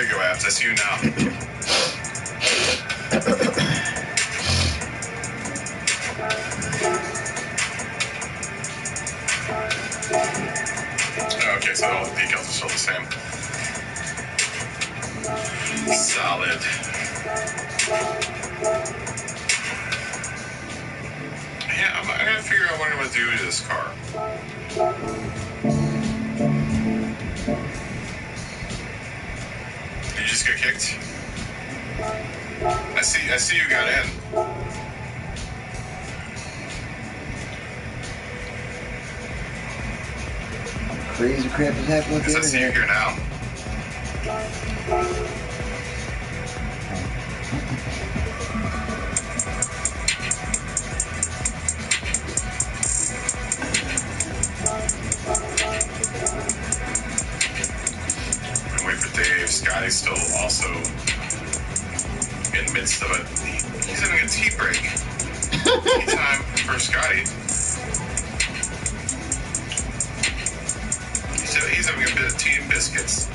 There you go, Abs. I see you now. Okay, so all the decals are still the same. Solid. Yeah, I'm gonna figure out what I'm gonna do to this car. Did you just get kicked? I see you got in. Crazy crap is happening with the internet. I see you here now. Wait for Dave. Scotty's still also in the midst of he's having a tea break. Tea time for Scotty. He's having a bit of tea and biscuits.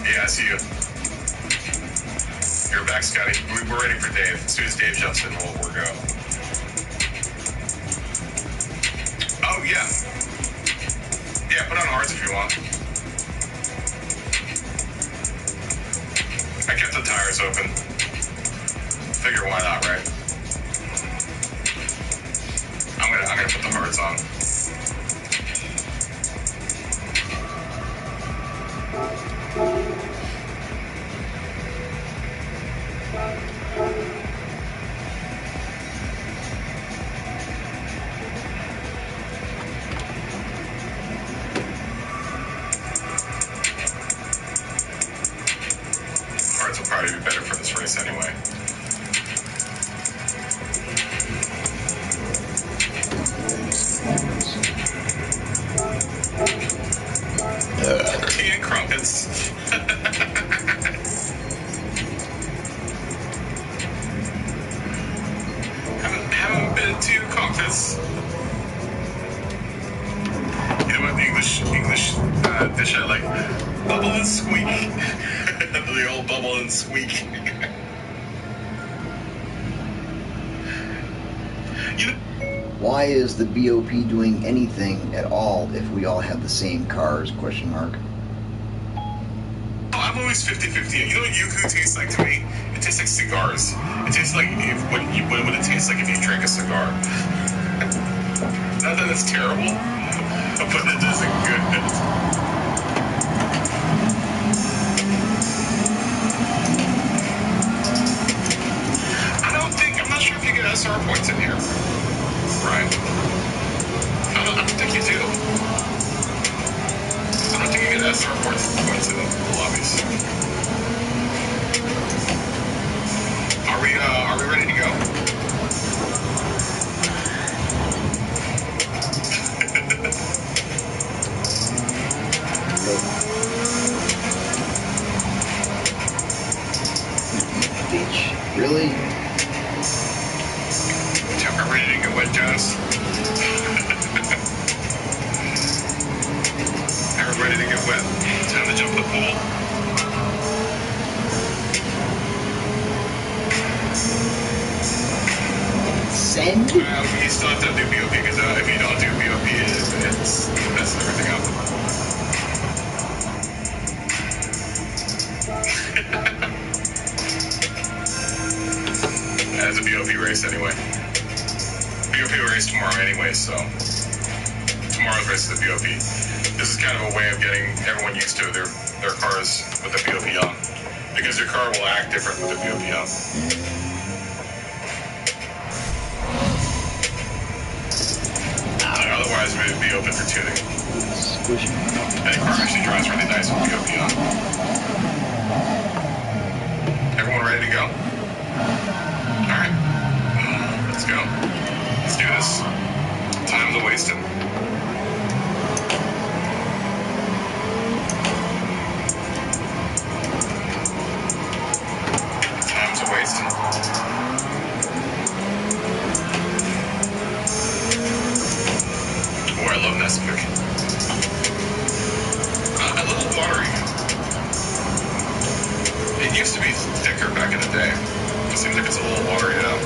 Yeah, I see you. You're back, Scotty. We're waiting for Dave. As soon as Dave jumps in, we'll go. Oh, yeah. Yeah, put on hearts if you want. I kept the tires open. Figure why not, right? I'm gonna put the hearts on. Hearts will probably be better for this race anyway. Tea and crumpets. haven't been to crumpets. You know what the English dish I like? Bubble and squeak. The old bubble and squeak. Why is the BOP doing anything at all if we all have the same cars? Question mark. I'm always 50-50. You know what Yuku tastes like to me? It tastes like cigars. It tastes like what would it taste like if you drank a cigar? Not that it's terrible, but it isn't good. I'm not sure if you get SR points in here. Right. I don't think you do. I don't think you get SR points in the lobbies. Are we ready to go? Bitch. Really? We're ready to go wet, Jonas. We're ready to get wet. Time to jump the pool. Send? You still have to do BOP because if you don't do BOP, it messes everything up. It's a BOP race anyway. BOP race tomorrow anyway, so tomorrow's race is the BOP. This is kind of a way of getting everyone used to their cars with the BOP on, because your car will act different with the BOP on. Otherwise, we'd be open for tuning. And the car actually drives really nice with BOP on. Everyone ready to go? Alright. Let's go. Let's do this. Time's a wasting. Time's a wasting. Oh, I love that quick. A little watery. It used to be thicker back in the day. It seems like it's a little watery now.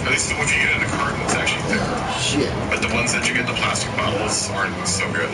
At least if you get it in a carton, it's actually thicker. Oh, shit. But the ones that you get in the plastic bottles aren't so good.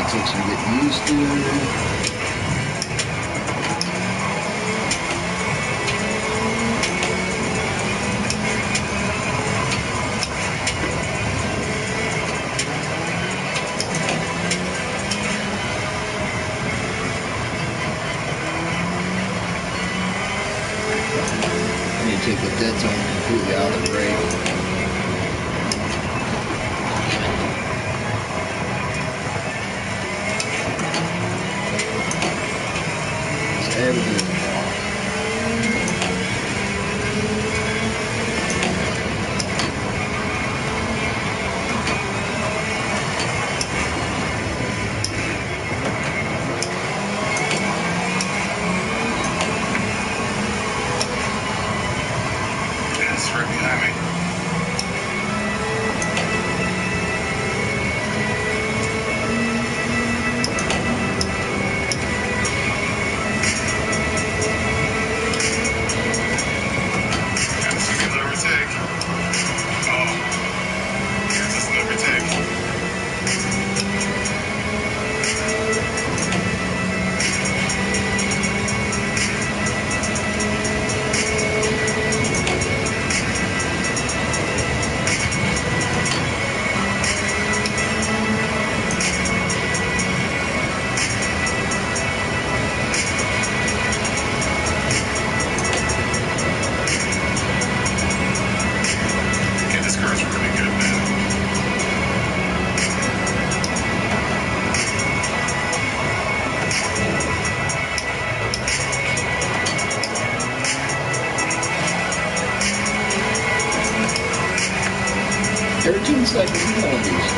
Take some getting used to. I need to take the dead zone completely out of the brake. Everything. It's right behind me. Everything's like one of these.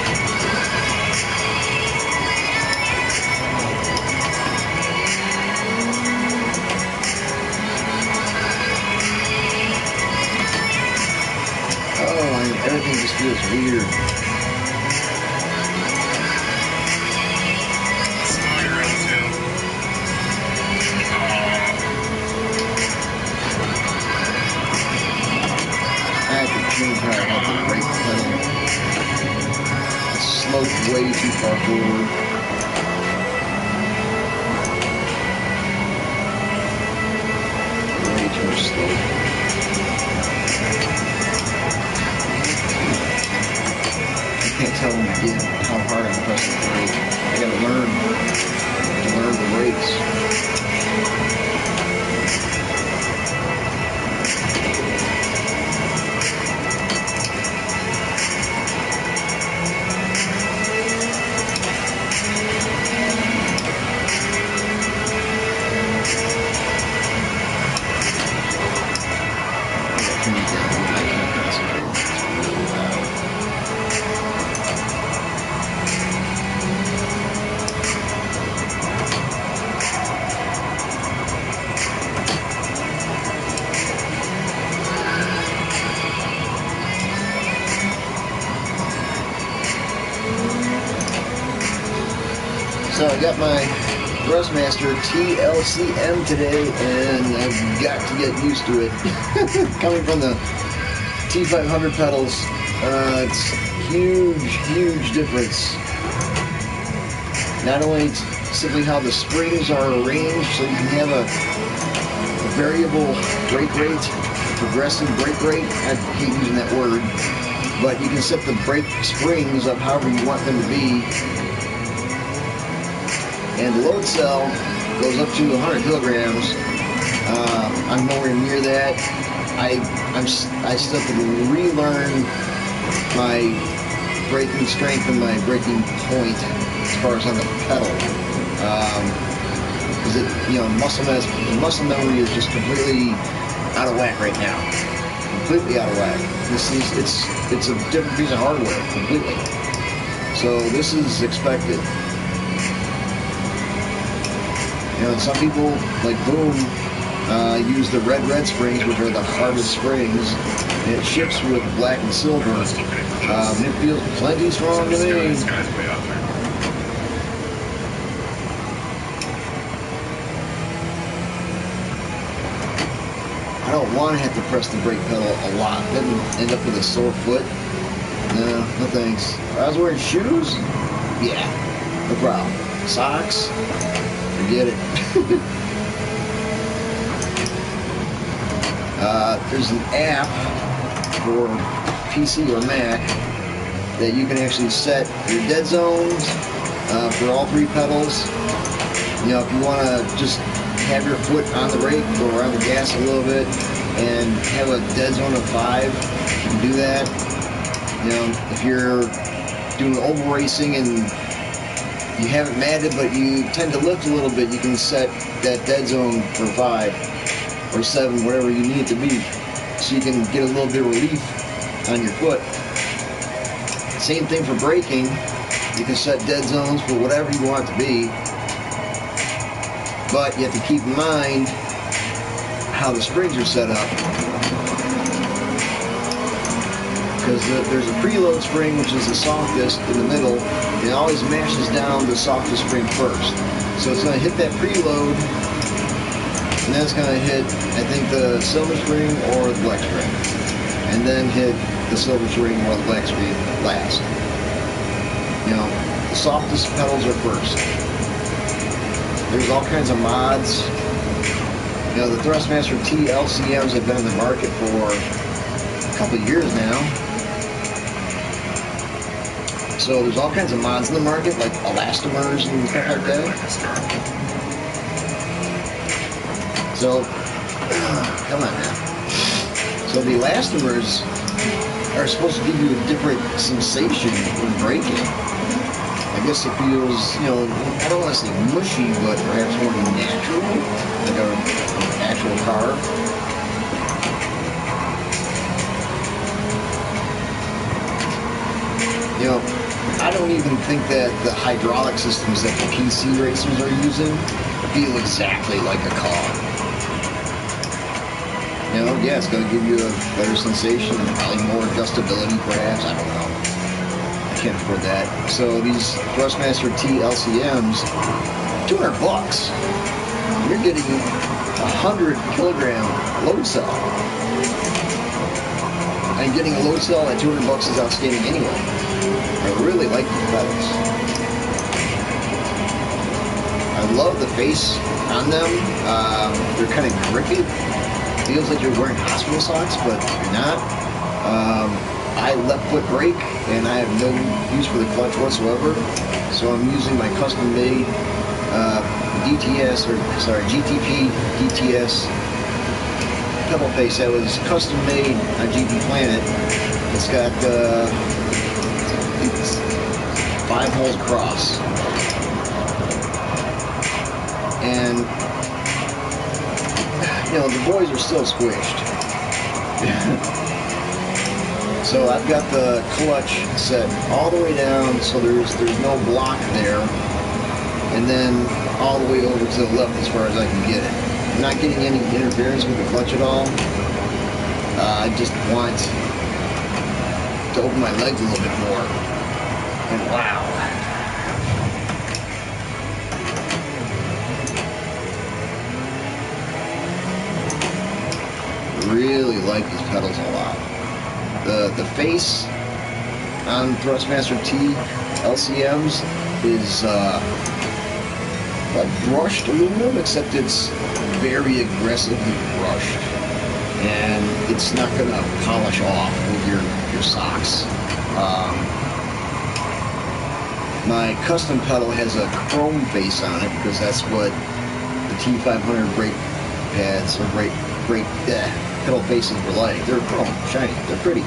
Oh, everything just feels weird. way too far forward. Way too much slope. I can't tell again how hard I'm pressing the brake. I gotta learn the brakes. So I got my Thrustmaster T-LCM today, and I've got to get used to it. Coming from the T500 pedals, it's huge difference. Not only simply how the springs are arranged, so you can have a variable brake rate, progressive brake rate. I hate using that word, but you can set the brake springs up however you want them to be. And the load cell goes up to 100 kilograms. I'm nowhere near that. I still have to relearn my braking strength and my braking point as far as on the pedal. Because muscle memory is just completely out of whack right now. Completely out of whack. It's a different piece of hardware completely. So this is expected. And some people, like Boom, use the red springs, which are the hardest springs, and it ships with black and silver. It feels plenty strong to me. I don't want to have to press the brake pedal a lot, then end up with a sore foot. No thanks. If I was wearing shoes, yeah, no problem. Socks, forget it. There's an app for PC or Mac that you can actually set your dead zones for all three pedals. You know, if you want to just have your foot on the brake, go around the gas a little bit, and have a dead zone of 5, you can do that. You know, if you're doing oval racing and you haven't matted, but you tend to lift a little bit, you can set that dead zone for 5 or 7, whatever you need it to be, so you can get a little bit of relief on your foot. Same thing for braking. You can set dead zones for whatever you want it to be, but you have to keep in mind how the springs are set up. Because there's a preload spring, which is the softest in the middle, and it always mashes down the softest spring first. So it's going to hit that preload, and then it's going to hit, I think, the silver spring or the black spring, and then hit the silver spring or the black spring last. You know, the softest pedals are first. There's all kinds of mods. You know, the Thrustmaster T-LCMs have been in the market for a couple of years now. So there's all kinds of mods in the market, like elastomers and stuff like that. So, come on now. So the elastomers are supposed to give you a different sensation when braking. I guess it feels, you know, I don't want to say mushy, but perhaps more natural, like an actual car. You know, I don't even think that the hydraulic systems that the PC racers are using feel exactly like a car. You know, yeah, it's going to give you a better sensation and probably more adjustability, perhaps. I don't know. I can't afford that. So these Thrustmaster T-LCMs, $200. You're getting a 100 kilogram load cell. And getting a load cell at $200 is outstanding anyway. I really like these pedals. I love the face on them. They're kind of grippy. Feels like you're wearing hospital socks, but you're not. I left foot brake, and I have no use for the clutch whatsoever. So I'm using my custom-made GTP DTS pedal face that was custom-made on GP Planet. It's got 5 holes across. And, you know, the boys are still squished. So I've got the clutch set all the way down, so there's no block there, and then all the way over to the left as far as I can get it. I'm not getting any interference with the clutch at all. I just want to open my legs a little bit more. And wow. Really like these pedals a lot. The face on Thrustmaster T-LCMs is like brushed aluminum, except it's very aggressively brushed, and it's not going to polish off with your socks. My custom pedal has a chrome face on it because that's what the T500 brake pads or brake pedal faces were like. They're chrome, shiny, they're pretty.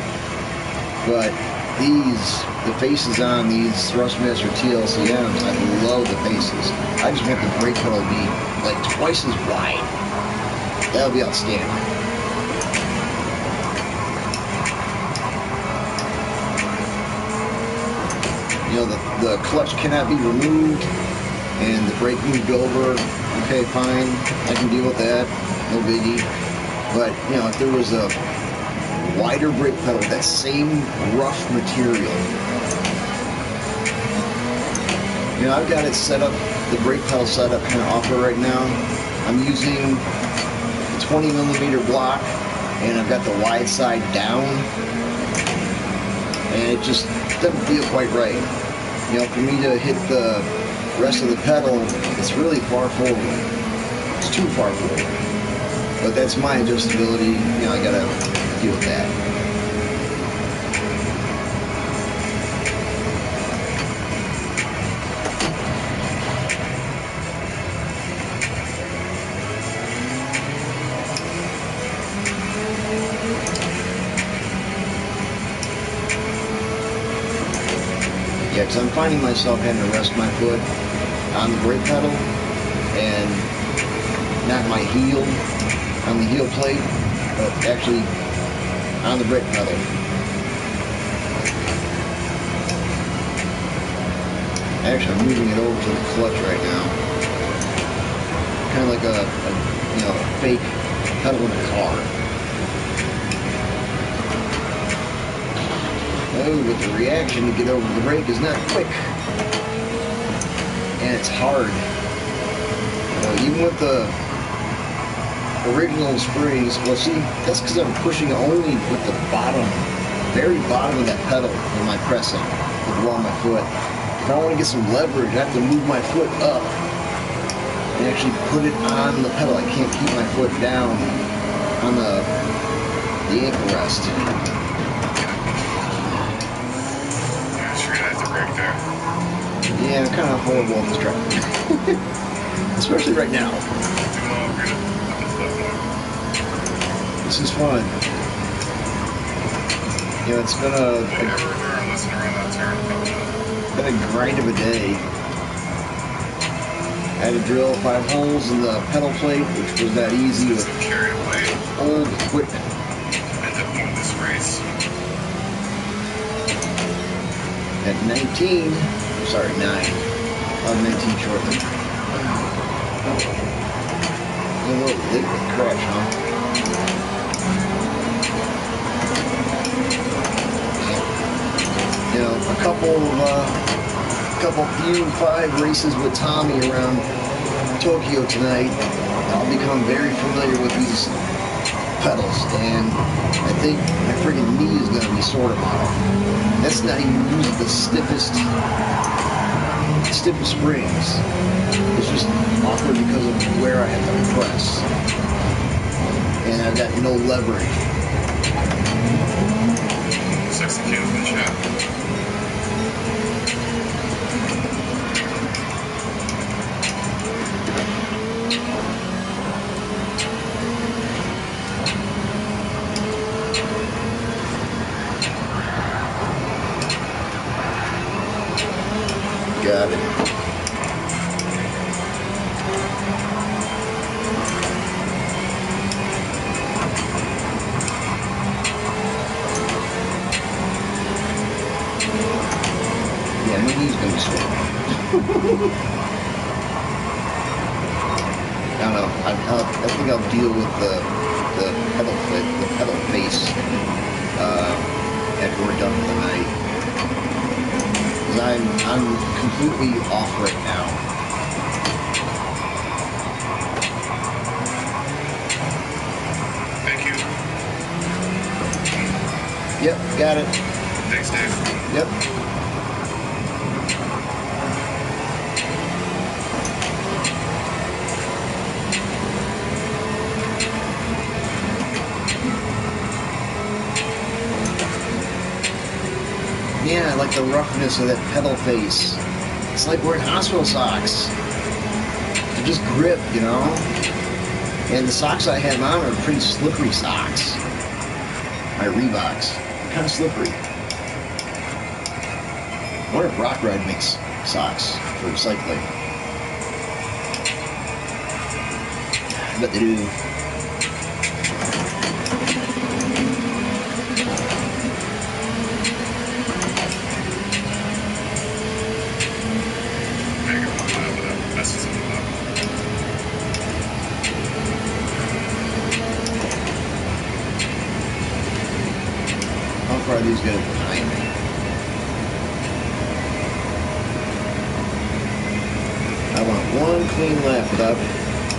But the faces on these Thrustmaster T-LCMs, I love the faces. I just want the brake pedal to be like twice as wide. That would be outstanding. You know, the clutch cannot be removed, and the brake moved over. Okay, fine, I can deal with that, no biggie. But, you know, if there was a wider brake pedal with that same rough material. You know, I've got it set up, the brake pedal set up kind of awkward right now. I'm using the 20mm block, and I've got the wide side down, and it just doesn't feel quite right. You know, for me to hit the rest of the pedal, it's really far forward. It's too far forward. But that's my adjustability. You know, I gotta deal with that. Yeah, because I'm finding myself having to rest my foot on the brake pedal and not my heel on the heel plate, but actually on the brake pedal. Actually, I'm moving it over to the clutch right now. Kind of like a you know, a fake pedal in a car. Oh, but the reaction to get over the brake is not quick. And it's hard. You know, even with the original springs, well, see, that's because I'm pushing only with the bottom, very bottom of that pedal when I'm pressing with the ball of my foot. If I want to get some leverage, I have to move my foot up and actually put it on the pedal. I can't keep my foot down on the ankle rest. Yeah, I'm kind of horrible at this track. Especially right now. This is fun. You know, it's been a grind of a day. I had to drill 5 holes in the pedal plate, which was not easy with old equipment. At 19, sorry, 9. I'll 19 shortly. A little late with the crash, huh? You know, a few 5 races with Tommy around Tokyo tonight. I'll become very familiar with these pedals, and I think my freaking knee is going to be sore tomorrow. That's not even using the stiffest springs. It's just awkward because of where I have to press, and I've got no leverage. Sexy kid in the chat. Got it. Yeah, my knee's gonna be sore. I don't know. I think I'll deal with the pedal face after we're done for the night. I'm completely off right now. Thank you. Yep, got it. Thanks, Dave. Yep. Yeah, I like the roughness of that pedal face. It's like wearing hospital socks. They just grip, you know? And the socks I have on are pretty slippery socks. My Reeboks. They're kind of slippery. I wonder if Rock Ride makes socks for cycling. I bet they do. How far are these guys behind me? I want one clean lap without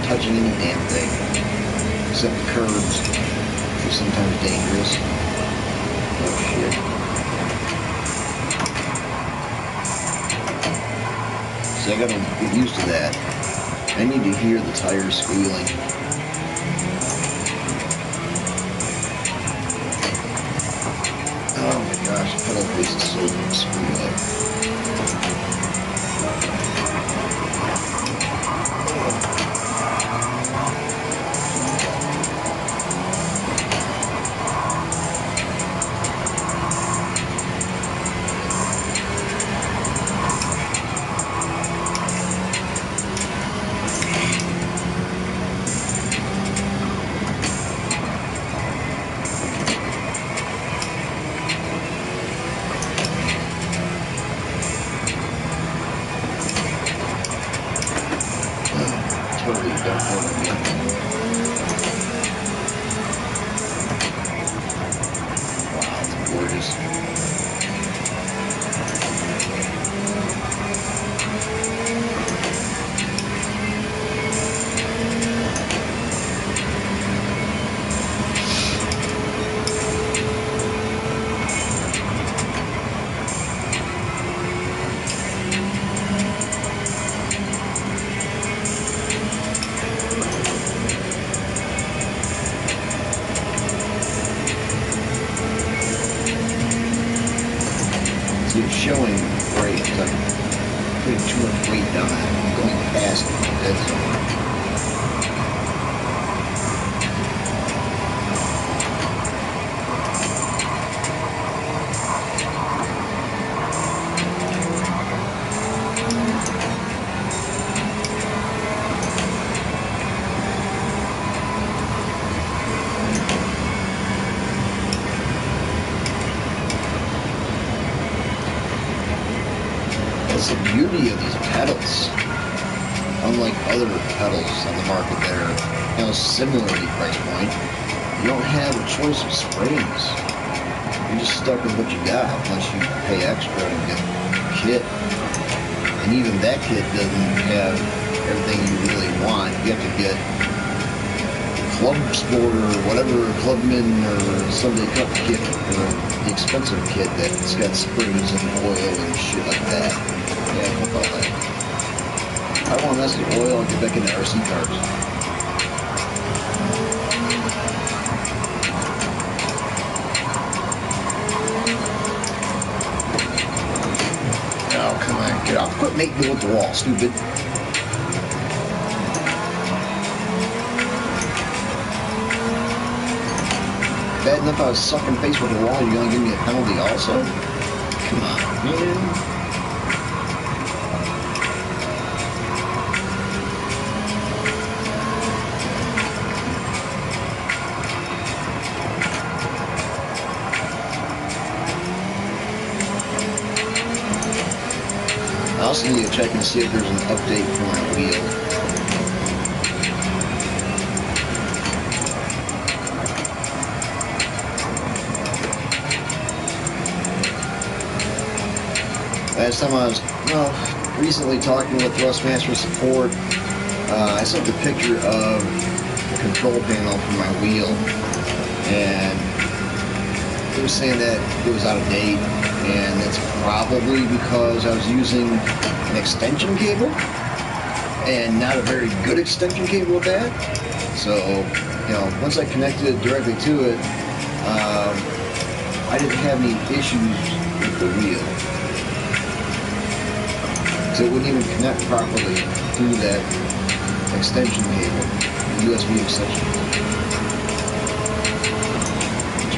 touching any damn thing. Except the curbs, which are sometimes dangerous. Oh shit. So I gotta get used to that. I need to hear the tires squealing. Oh my gosh, the pedal face is so screwed up. Totally don't know what I'm doing. Wow, it's gorgeous. See, it's showing great because I'm putting too much weight down it. I'm going past the dead zone. That's the beauty of these pedals. Unlike other pedals on the market that are, you know, similarly price point, you don't have a choice of springs. You're just stuck with what you got unless you pay extra and get a kit. And even that kit doesn't have everything you really want. You have to get the club sport or whatever, Clubman or Sunday Cup kit, or the expensive kit that's got springs and oil and shit like that. Yeah, fuck all that. I want to mess with oil and get back into RC cars. Oh, come on, get off. Quit making me with the wall, stupid. Bad enough I was sucking face with the wall, you're gonna give me a penalty also? Come on, man. I also need to check and see if there's an update for my wheel. Last time I was, recently talking with Thrustmaster support, I sent a picture of the control panel for my wheel, and it was saying that it was out of date, and that's probably because I was using an extension cable, and not a very good extension cable at that. So, once I connected it directly to it, I didn't have any issues with the wheel. So it wouldn't even connect properly through that extension cable, the USB extension cable. Which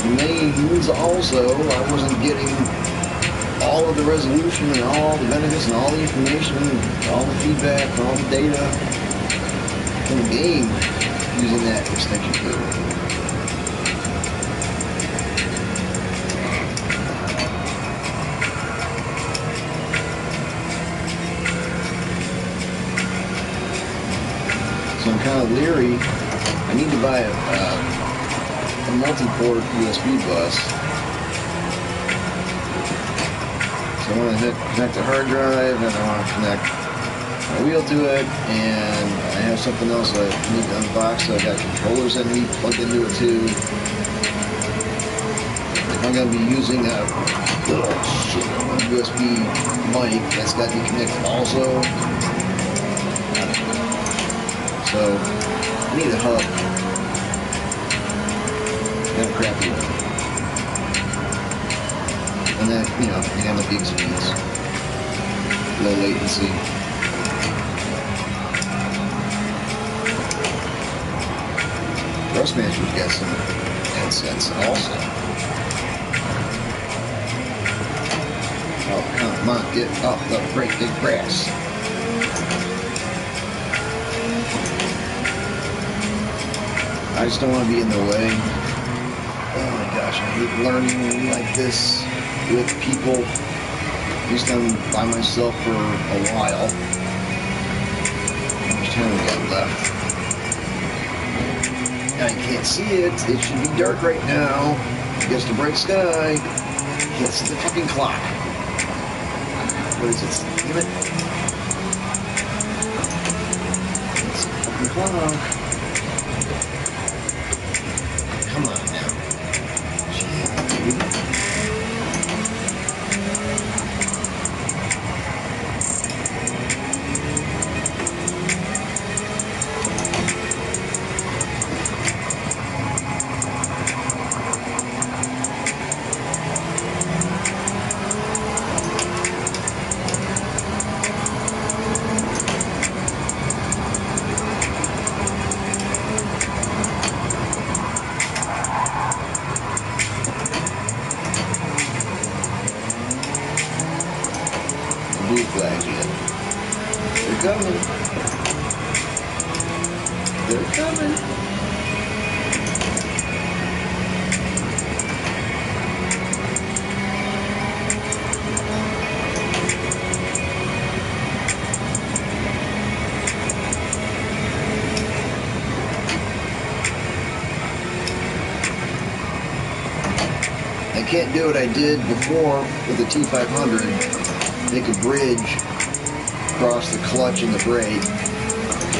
means also I wasn't getting all of the resolution and all the benefits and all the information, and all the feedback and all the data from the game using that extension cable. So I'm kind of leery. I need to buy a multi-port USB bus. So I want to connect the hard drive, and I want to connect my wheel to it, and I have something else that I need to unbox. So I got controllers that need plugged into it too. If I'm going to be using a USB mic, that's got to be connected also. So, I need a hub. And a crappy one. And then, you have the big speeds. Low latency. Thrustmaster's got some headsets also. Oh, come on, get off the freaking grass. I just don't want to be in their way. Oh my gosh, I hate learning like this with people. At least I'm by myself for a while. How much time we got left? I can't see it. It should be dark right now. Against the bright sky. Can't see the fucking clock. What is it? Damn it. It's the fucking clock. Come on now. Gee, dude. Blue flags yet. They're coming. They're coming. I can't do what I did before with the T500. Make a bridge across the clutch and the brake.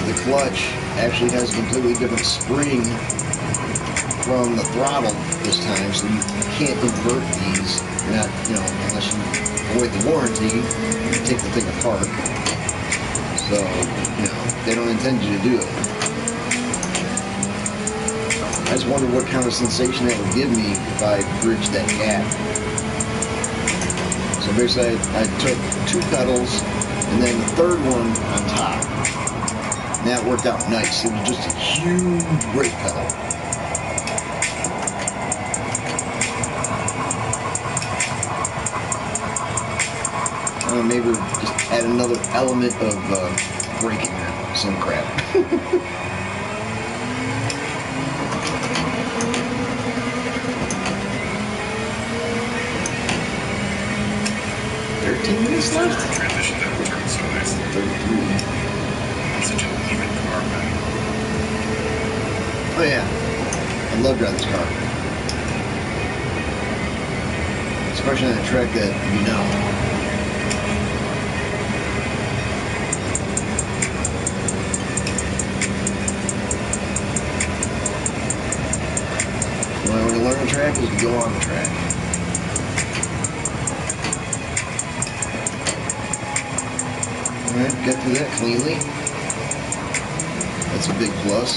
The clutch actually has a completely different spring from the throttle this time, so you can't invert these. You're not, you know, unless you avoid the warranty, you take the thing apart. So, you know, they don't intend you to do it. I just wonder what kind of sensation that would give me if I bridged that gap. So basically, I took 2 pedals and then the third one on top. And that worked out nice. It was just a huge brake pedal. Maybe just add another element of braking or some crap. 13 minutes left? Transition that return so nice. 33. It's such an even car, man. Oh yeah. I love driving this car. Especially on a track that you know. The only way to learn a track is to go on the track. Alright, get through that cleanly. That's a big plus.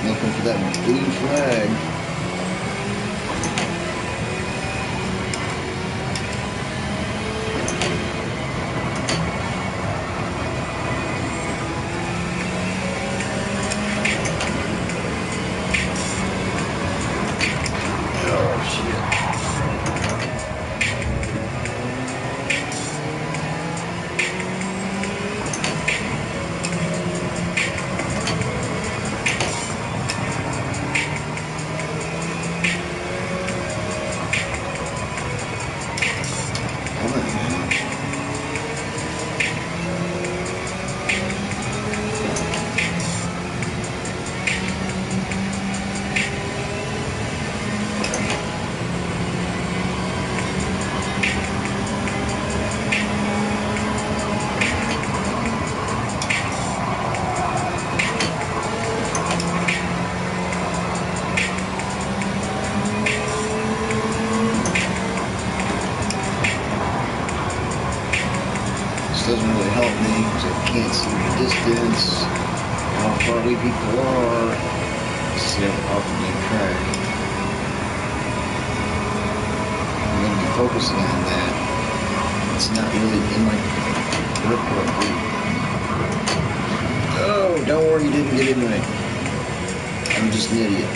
Looking for that blue flag. Doesn't really help me because I can't see the distance, how far away people are. Let's see off the main track. I'm going to be focusing on that. It's not really in my grip correctly. Oh, don't worry, you didn't get into it. I'm just an idiot.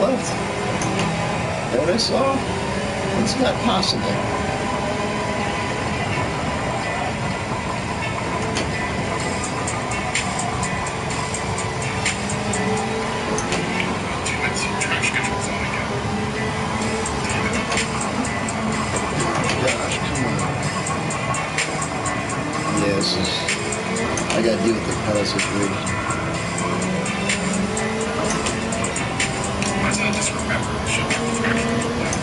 Left. That what I saw? It's not possible. Traction controls on again. Gosh, come on. Yeah, this is... I gotta deal with the pedal situation. I just remember the shit with the traction control down.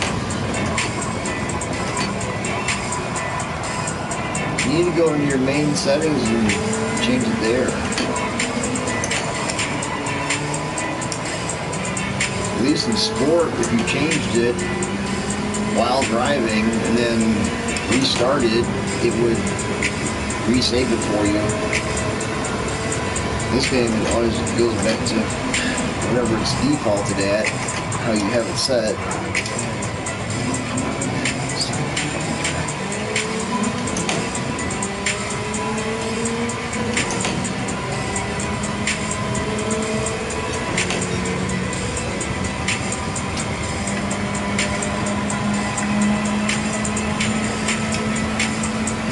You need to you go into your main settings and change it there. At least in sport, if you changed it while driving and then restarted, it would resave it for you. This game always goes back to whatever it's defaulted at, how you have it set.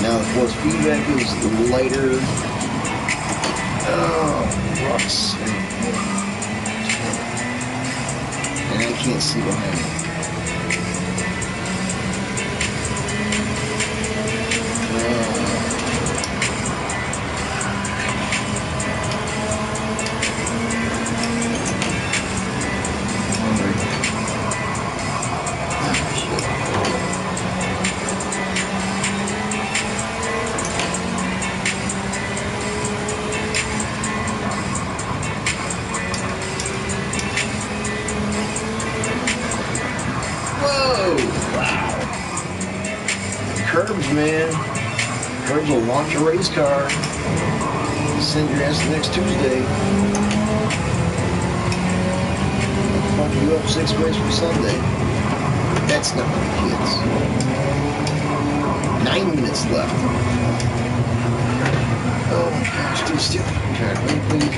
Now the force feedback is lighter. Oh, rocks. And I can't see behind me. Curbs, man. Curbs will launch a race car. Send your ass next Tuesday. They'll fuck you up 6 ways from Sunday. That's not for the kids. 9 minutes left. Oh my gosh, dude, still track, please.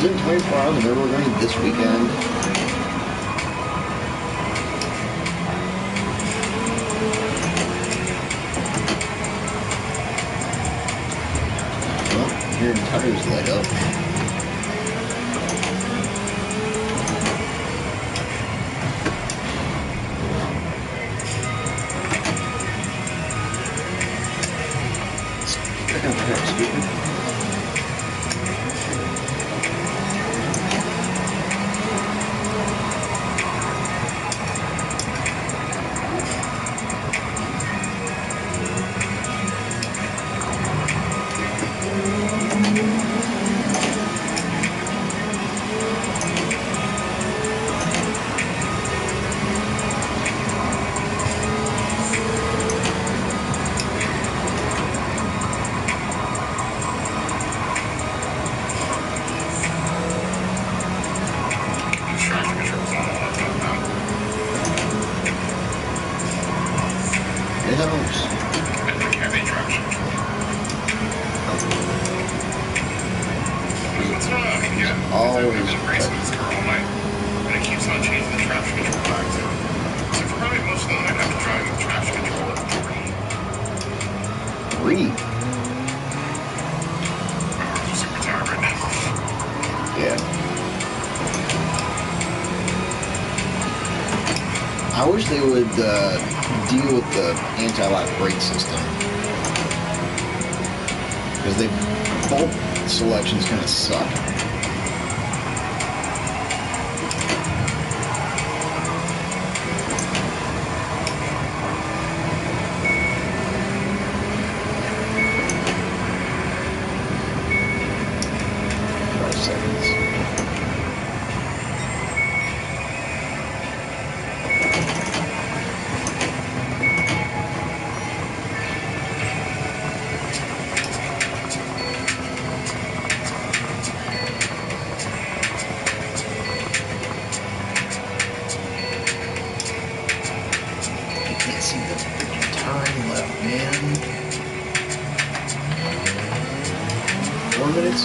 Isn't 24 hours of Nürburgring this weekend? Well, your tires light up. Check out the heck, speaker. I wish they would deal with the anti-lock brake system, because both selections kind of suck. 4 minutes.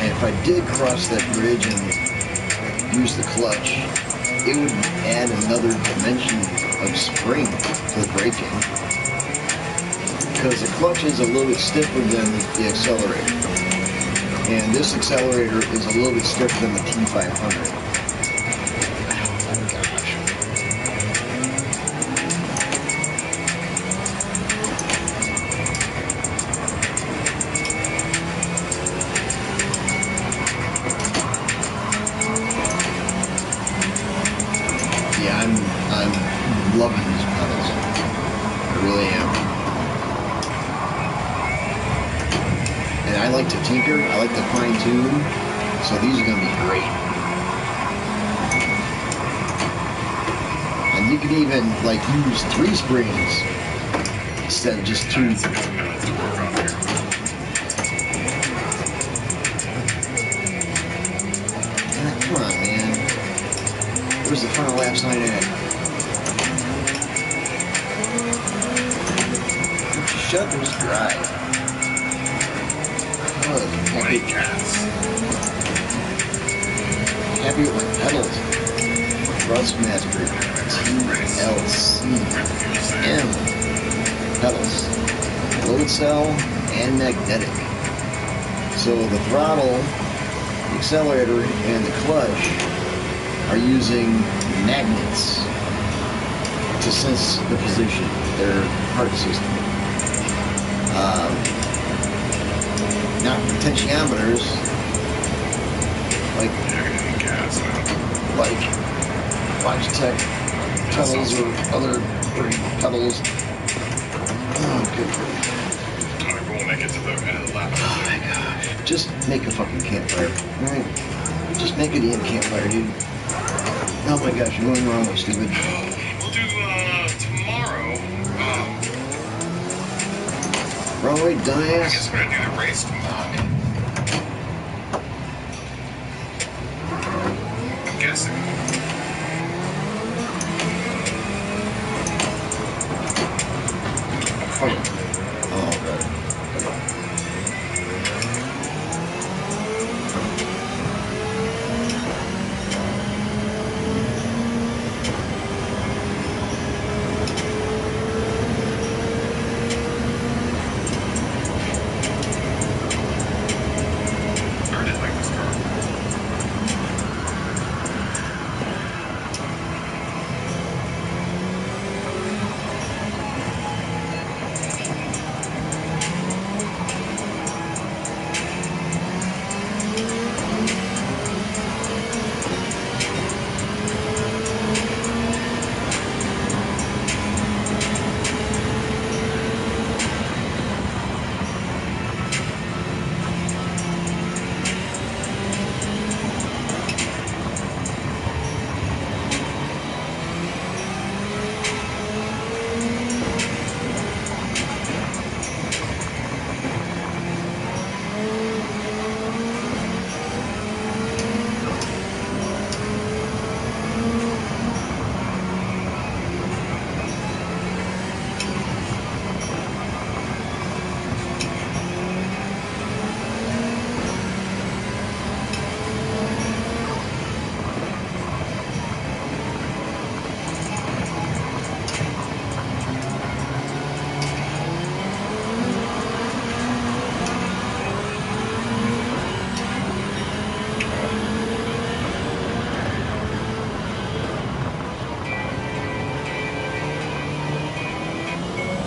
If I did cross that bridge and use the clutch, it would add another dimension of spring to the braking, because the clutch is a little bit stiffer than the accelerator, and this accelerator is a little bit stiffer than the T500. I'm loving these pedals. I really am. And I like to tinker. I like to fine tune. So these are going to be great. And you could even like use 3 springs instead of just 2. Come on, man. Where's the final lap sign at? Shut this drive. Oh, happy cats. Happy with my pedals. Thrustmaster T-LCM pedals. Load cell and magnetic. So the throttle, the accelerator, and the clutch are using magnets to sense the position, their heart system. Not potentiometers, like Logitech pedals or other pedals. Oh, good grief. Alright, we'll make it to the end of the lap. Oh my gosh. Just make a fucking campfire. Alright? Just make it in campfire, dude. Oh my gosh, you're going wrong, stupid. We'll do tomorrow. Wrong way, dumbass. I guess we're gonna do the race tomorrow. I'm guessing. Oh, God.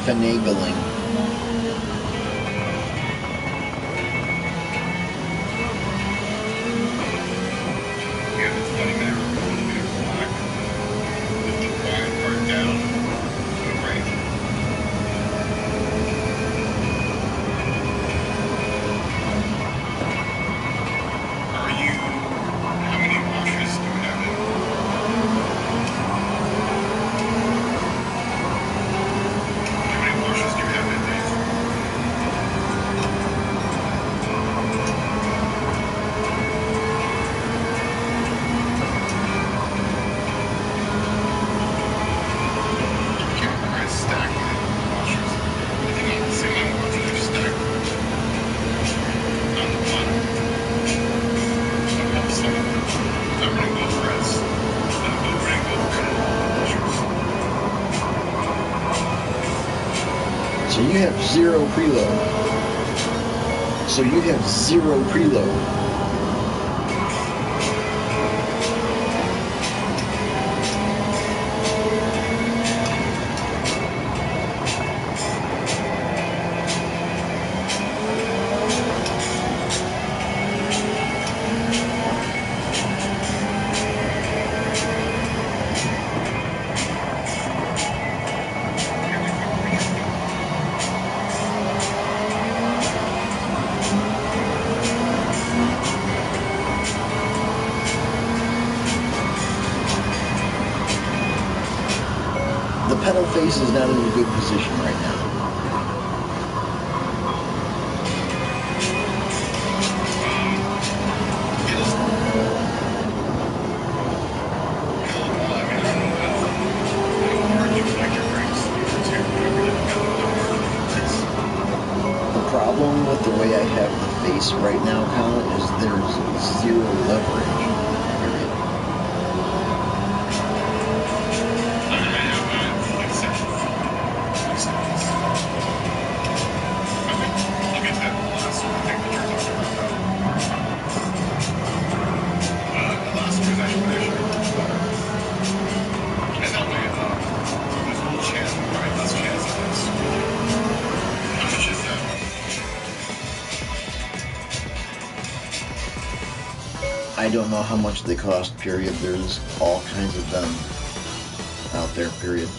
Finagling. Yeah, it's funny, man. Black. With the wide part down. you have 0 preload. So you have 0 preload. The pedal face is not in a good position right now. The problem with the way I have the face right now, Colin, is there's 0 leverage. I don't know how much they cost, period. There's all kinds of them out there, period.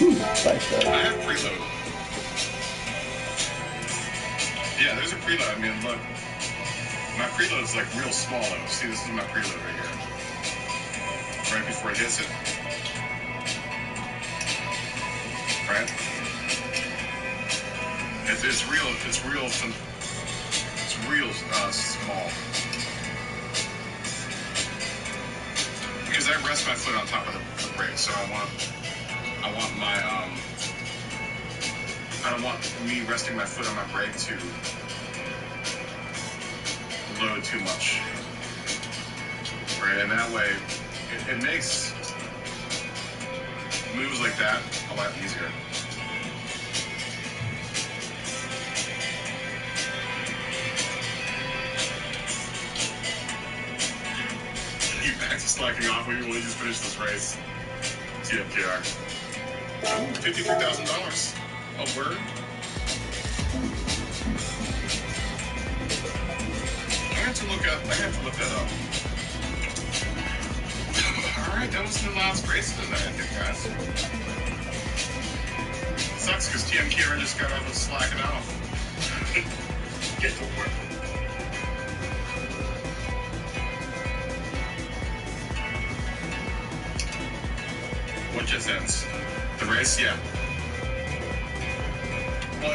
Ooh, 5-star. I have preload. Yeah, there's a preload. I mean, look. My preload is like real small though. See, this is my preload right here. Right before it hits it. Right? It's real small. Because I rest my foot on top of the brake, so I don't want me resting my foot on my brake to load too much. Right? And that way it makes moves like that a lot easier. You back to slacking off. We just finished this race. TMKR. $53,000. Oh, word. I have to look that up. Alright, that was the last race of the night, I think, guys. Sucks because TMKR just got off of slacking off. Get to work. What just ends? The race? Yeah. Well,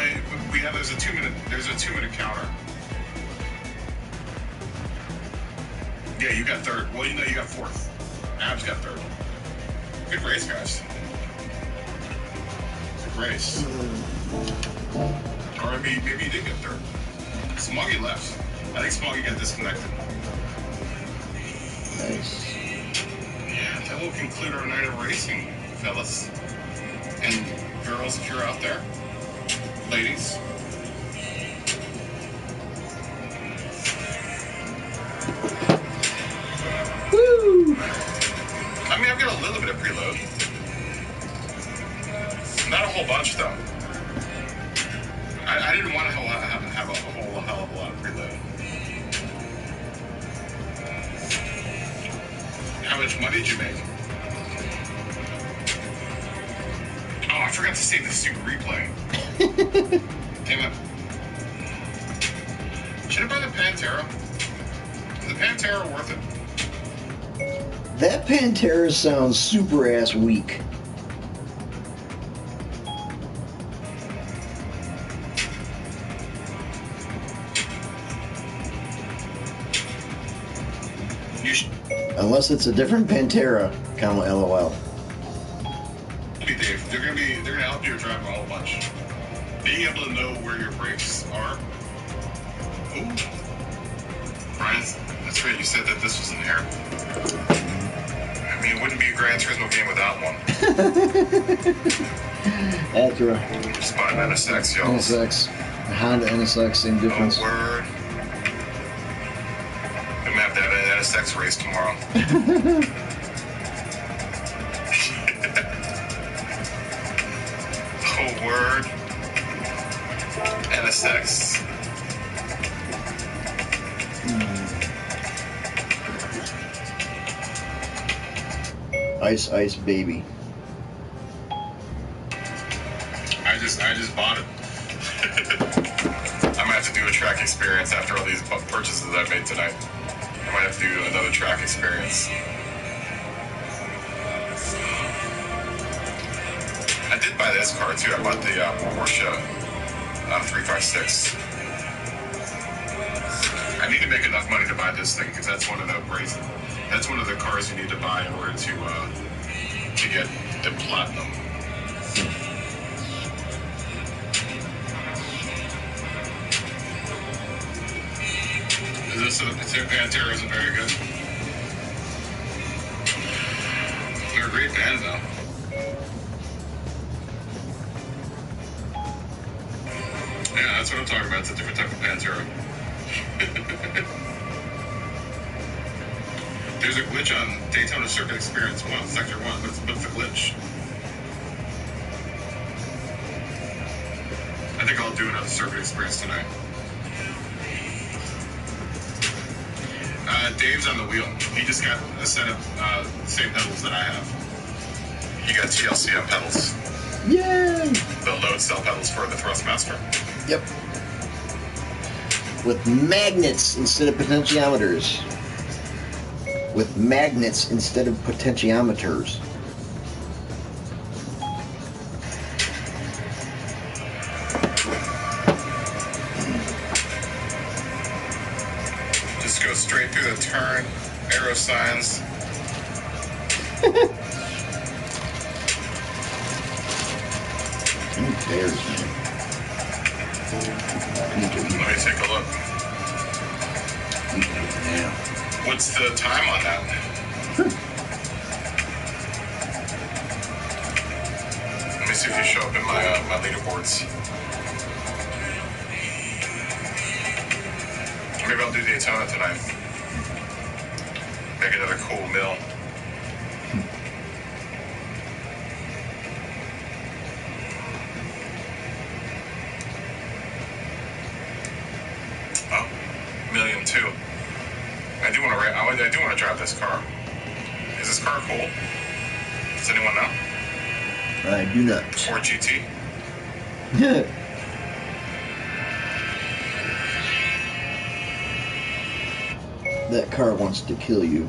there's a 2-minute counter. Yeah, you got third. Well, you know you got fourth. Abs got third. Good race, guys. Good race. Or maybe you did get third. Smoggy left. I think Smoggy got disconnected. Nice. Yeah, that will conclude our night of racing, fellas. And girls, if you're out there. Ladies. Woo! I mean, I've got a little bit of preload. Not a whole bunch, though. I didn't want to have a whole hell of a lot of preload. How much money did you make? Oh, I forgot to save the super replay. Damn it. Should I buy the Pantera? Is the Pantera worth it? That Pantera sounds super ass weak. Unless it's a different Pantera, comma LOL. Dave, they're gonna help you drive a whole bunch. Being able to know where your brakes are. Ooh. That's right, you said that this was in there. I mean, it wouldn't be a Gran Turismo game without one. That's right. Just buy an NSX, yo. NSX. A Honda NSX, same difference. Oh, word. I'm gonna have to have an NSX race tomorrow. Oh, word. NSX. Ice, ice, baby. I just bought it. I might have to do a track experience after all these purchases I made tonight. I might have to do another track experience. I did buy this car too. I bought the Porsche 356. I need to make enough money to buy this thing because that's one of the cars you need to buy in order to get the platinum. This Pantera isn't very good. They're a great band though. Yeah, that's what I'm talking about. It's a different type of Pantera. There's a glitch on Daytona Circuit Experience 1, Sector 1. What's the glitch? I think I'll do another circuit experience tonight. Dave's on the wheel. He just got a set of same pedals that I have. He got T-LCM pedals. Yay! The load cell pedals for the Thrustmaster. Yep. With magnets instead of potentiometers. With magnets instead of potentiometers. Just go straight through the turn, arrow signs. Who cares, man? Let me take a look. Yeah. What's the time on that? Let me see if you show up in my my leaderboards. Maybe I'll do Daytona tonight. Make another cool mill. Oh, 1,000,002. I do want to drive this car. Is this car cool? Does anyone know? I do not. Ford GT? That car wants to kill you.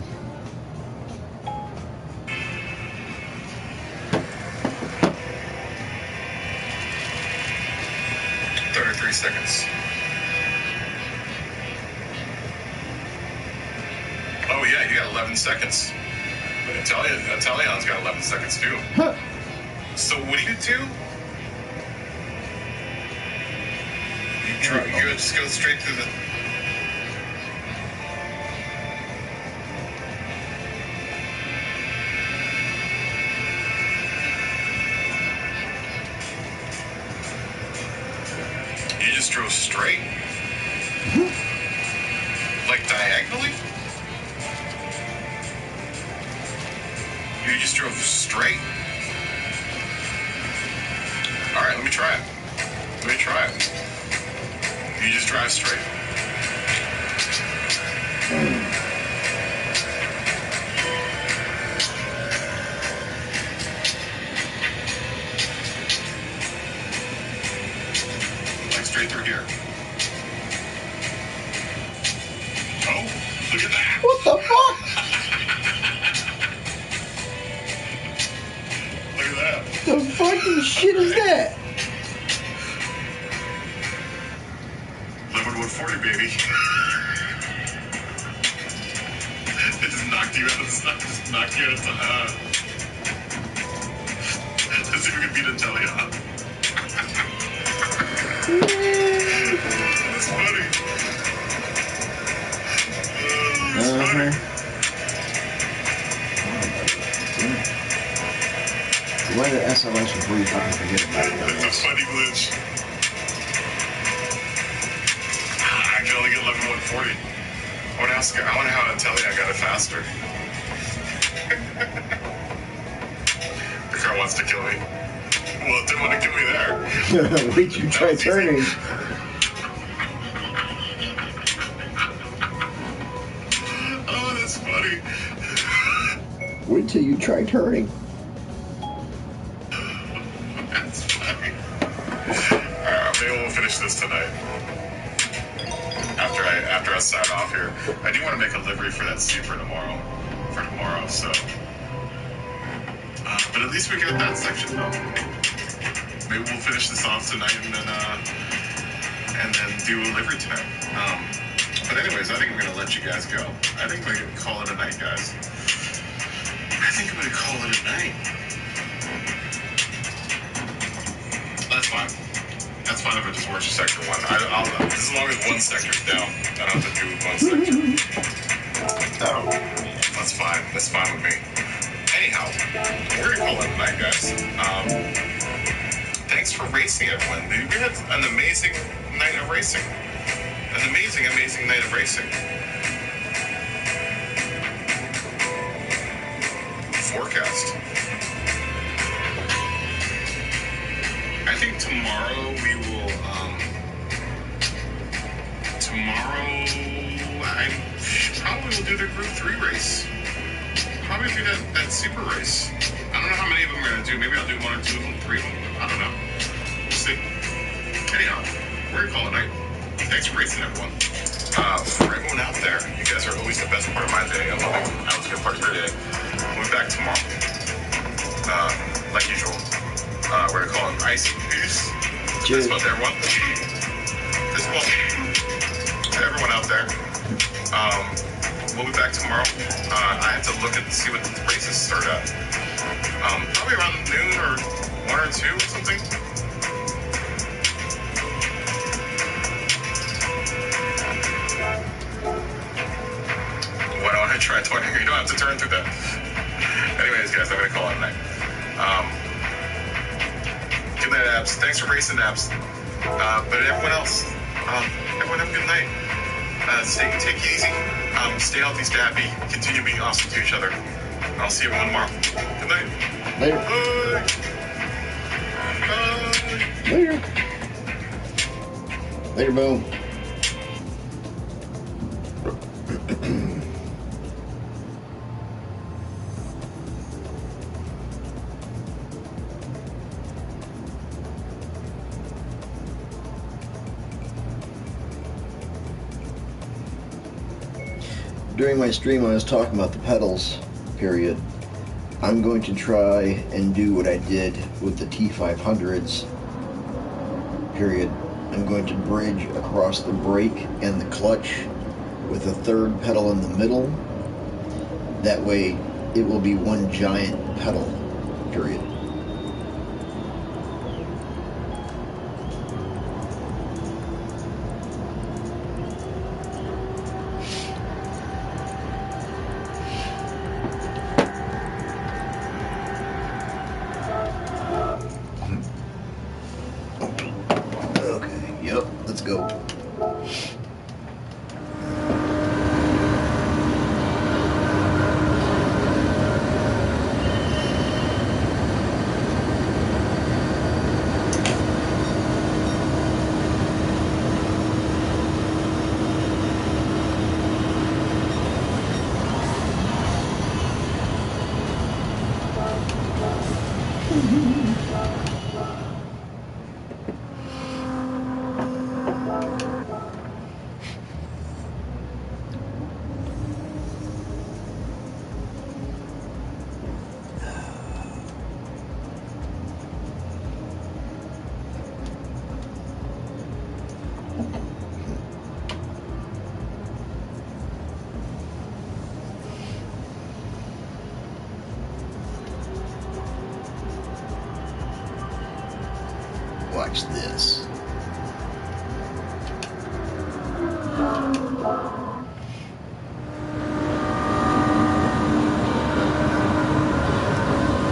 Seconds. Oh yeah, you got 11 seconds. Italian's got 11 seconds too. Huh. So what do? You just go straight through the. You just drove straight? Like diagonally? You just drove straight? Alright, let me try it. You just drive straight. Like straight through here. Oh, look at that. What the fuck? Look at that. The fucking shit is that? 11,140, baby. It just knocked you out of the let's see if we can beat Italia. That's funny. I should brief. I can forget about it. That's a funny glitch. I can only get 11,140. I wonder how Intelli got it faster. The car wants to kill me. Well, it didn't want to kill me there. Wait till you try turning. Oh, that's funny. Wait till you try turning. That's funny. Alright, maybe we'll finish this tonight. After I sign off here. I do want to make a livery for that Super tomorrow. So. But at least we got that section though. Maybe we'll finish this off tonight and then do a livery tonight. But anyways, I think I'm gonna let you guys go. I think we're gonna call it a night, guys. That's fine. That's fine if it just works for sector 1. As long as one sector's down, I don't have to do one sector. That's fine. That's fine with me. Anyhow, we're gonna call it a night, guys. Thanks for racing, everyone. We had an amazing night of racing. An amazing, amazing night of racing. Forecast. I think tomorrow we will, I probably will do the Group 3 race. Probably do that Super race. I don't know how many of them we're going to do. Maybe I'll do 1 or 2 of them, 3 of them. I don't know. We'll see. Anyhow, we're going to call it a night. Thanks for racing, everyone. For everyone out there, you guys are always the best part of my day. I love it. I was a good part of your day. We'll be back tomorrow. Like usual. We're going to call it Icy Peace. Cheers. This one to everyone. This one to everyone out there. We'll be back tomorrow. I have to look and see what the races start at. Probably around noon or 1 or 2 or something. Why don't I try 20? You don't have to turn through that. Anyways, guys, I'm going to call it a night. Good night, Abs. Thanks for racing, Abs. But everyone else, everyone have a good night. Take it easy. Stay healthy, stay happy. Continue being awesome to each other. I'll see everyone tomorrow. Good night. Later. Bye. Later. Later, boom. During my stream, I was talking about the pedals, period. I'm going to try and do what I did with the T500s, period. I'm going to bridge across the brake and the clutch with a third pedal in the middle. That way, it will be one giant pedal, period. Watch this.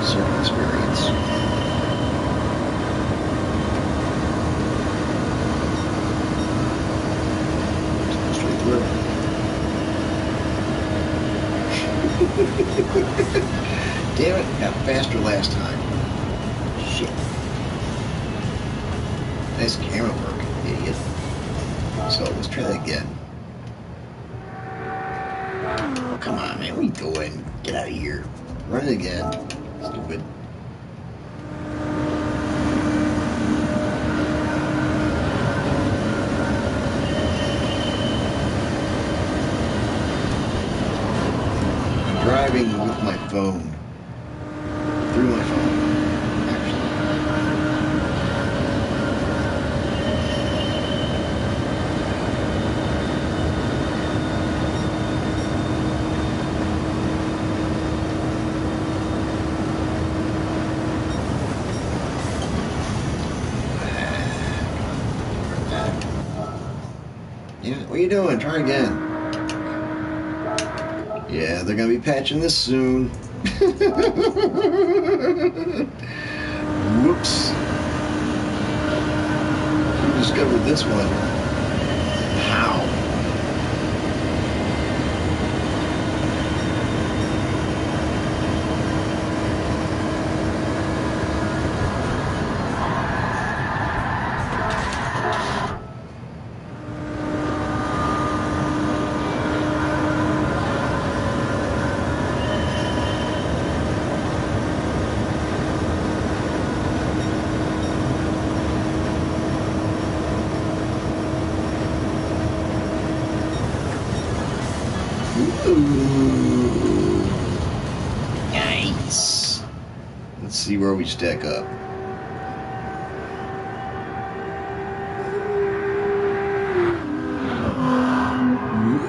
Circuit experience. Got faster last time. Shit. Nice camera work, idiot. So let's try that again. Oh, come on, man. What are you doing? Get out of here. Run it again. Stupid. I'm driving with my phone. Through my phone. What are you doing? Try again. Yeah, they're gonna be patching this soon. Whoops. Who discovered this one? How? Ooh. Nice. Let's see where we stack up.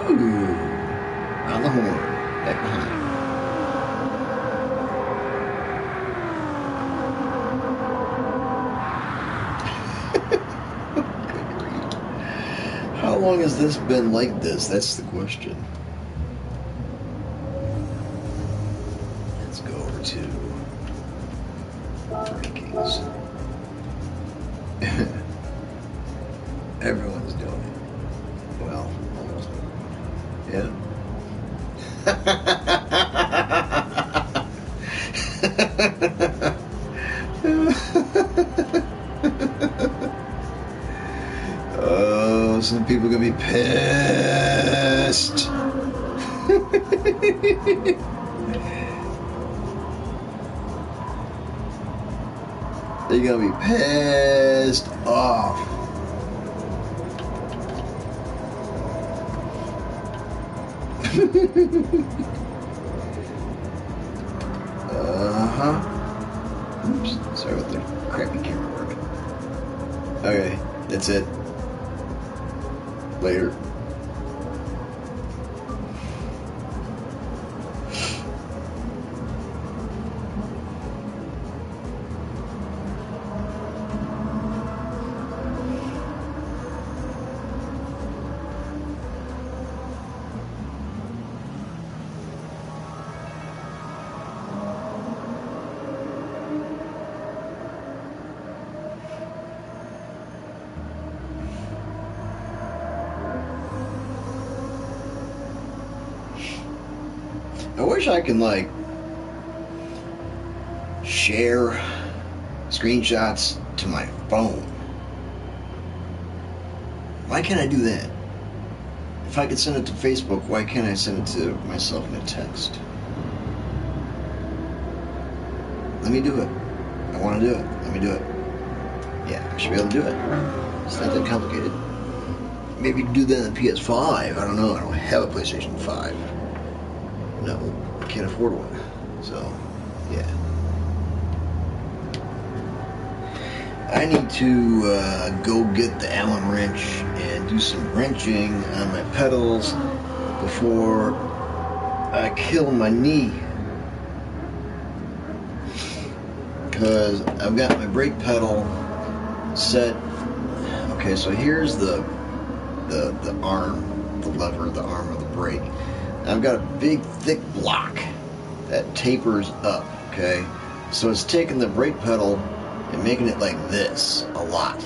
Ooh. On the horn. Back behind. How long has this been like this? That's the question. Let's go over to rankings. Everyone's doing it. Well, almost. Yeah. Oh, some people are gonna be pissed. They're gonna be pissed off. Oops, sorry about the crappy camera work. Okay, that's it. Later. I wish I could, like, share screenshots to my phone. Why can't I do that? If I could send it to Facebook, why can't I send it to myself in a text? Let me do it. I want to do it. Let me do it. Yeah, I should be able to do it. It's not that complicated. Maybe you can do that on the PS5. I don't know. I don't have a PlayStation 5. No, I can't afford one. So, yeah. I need to go get the Allen wrench and do some wrenching on my pedals before I kill my knee. Because I've got my brake pedal set. Okay, so here's the arm, the lever, the arm of the brake. I've got a big thick block that tapers up, okay? So it's taking the brake pedal and making it like this a lot.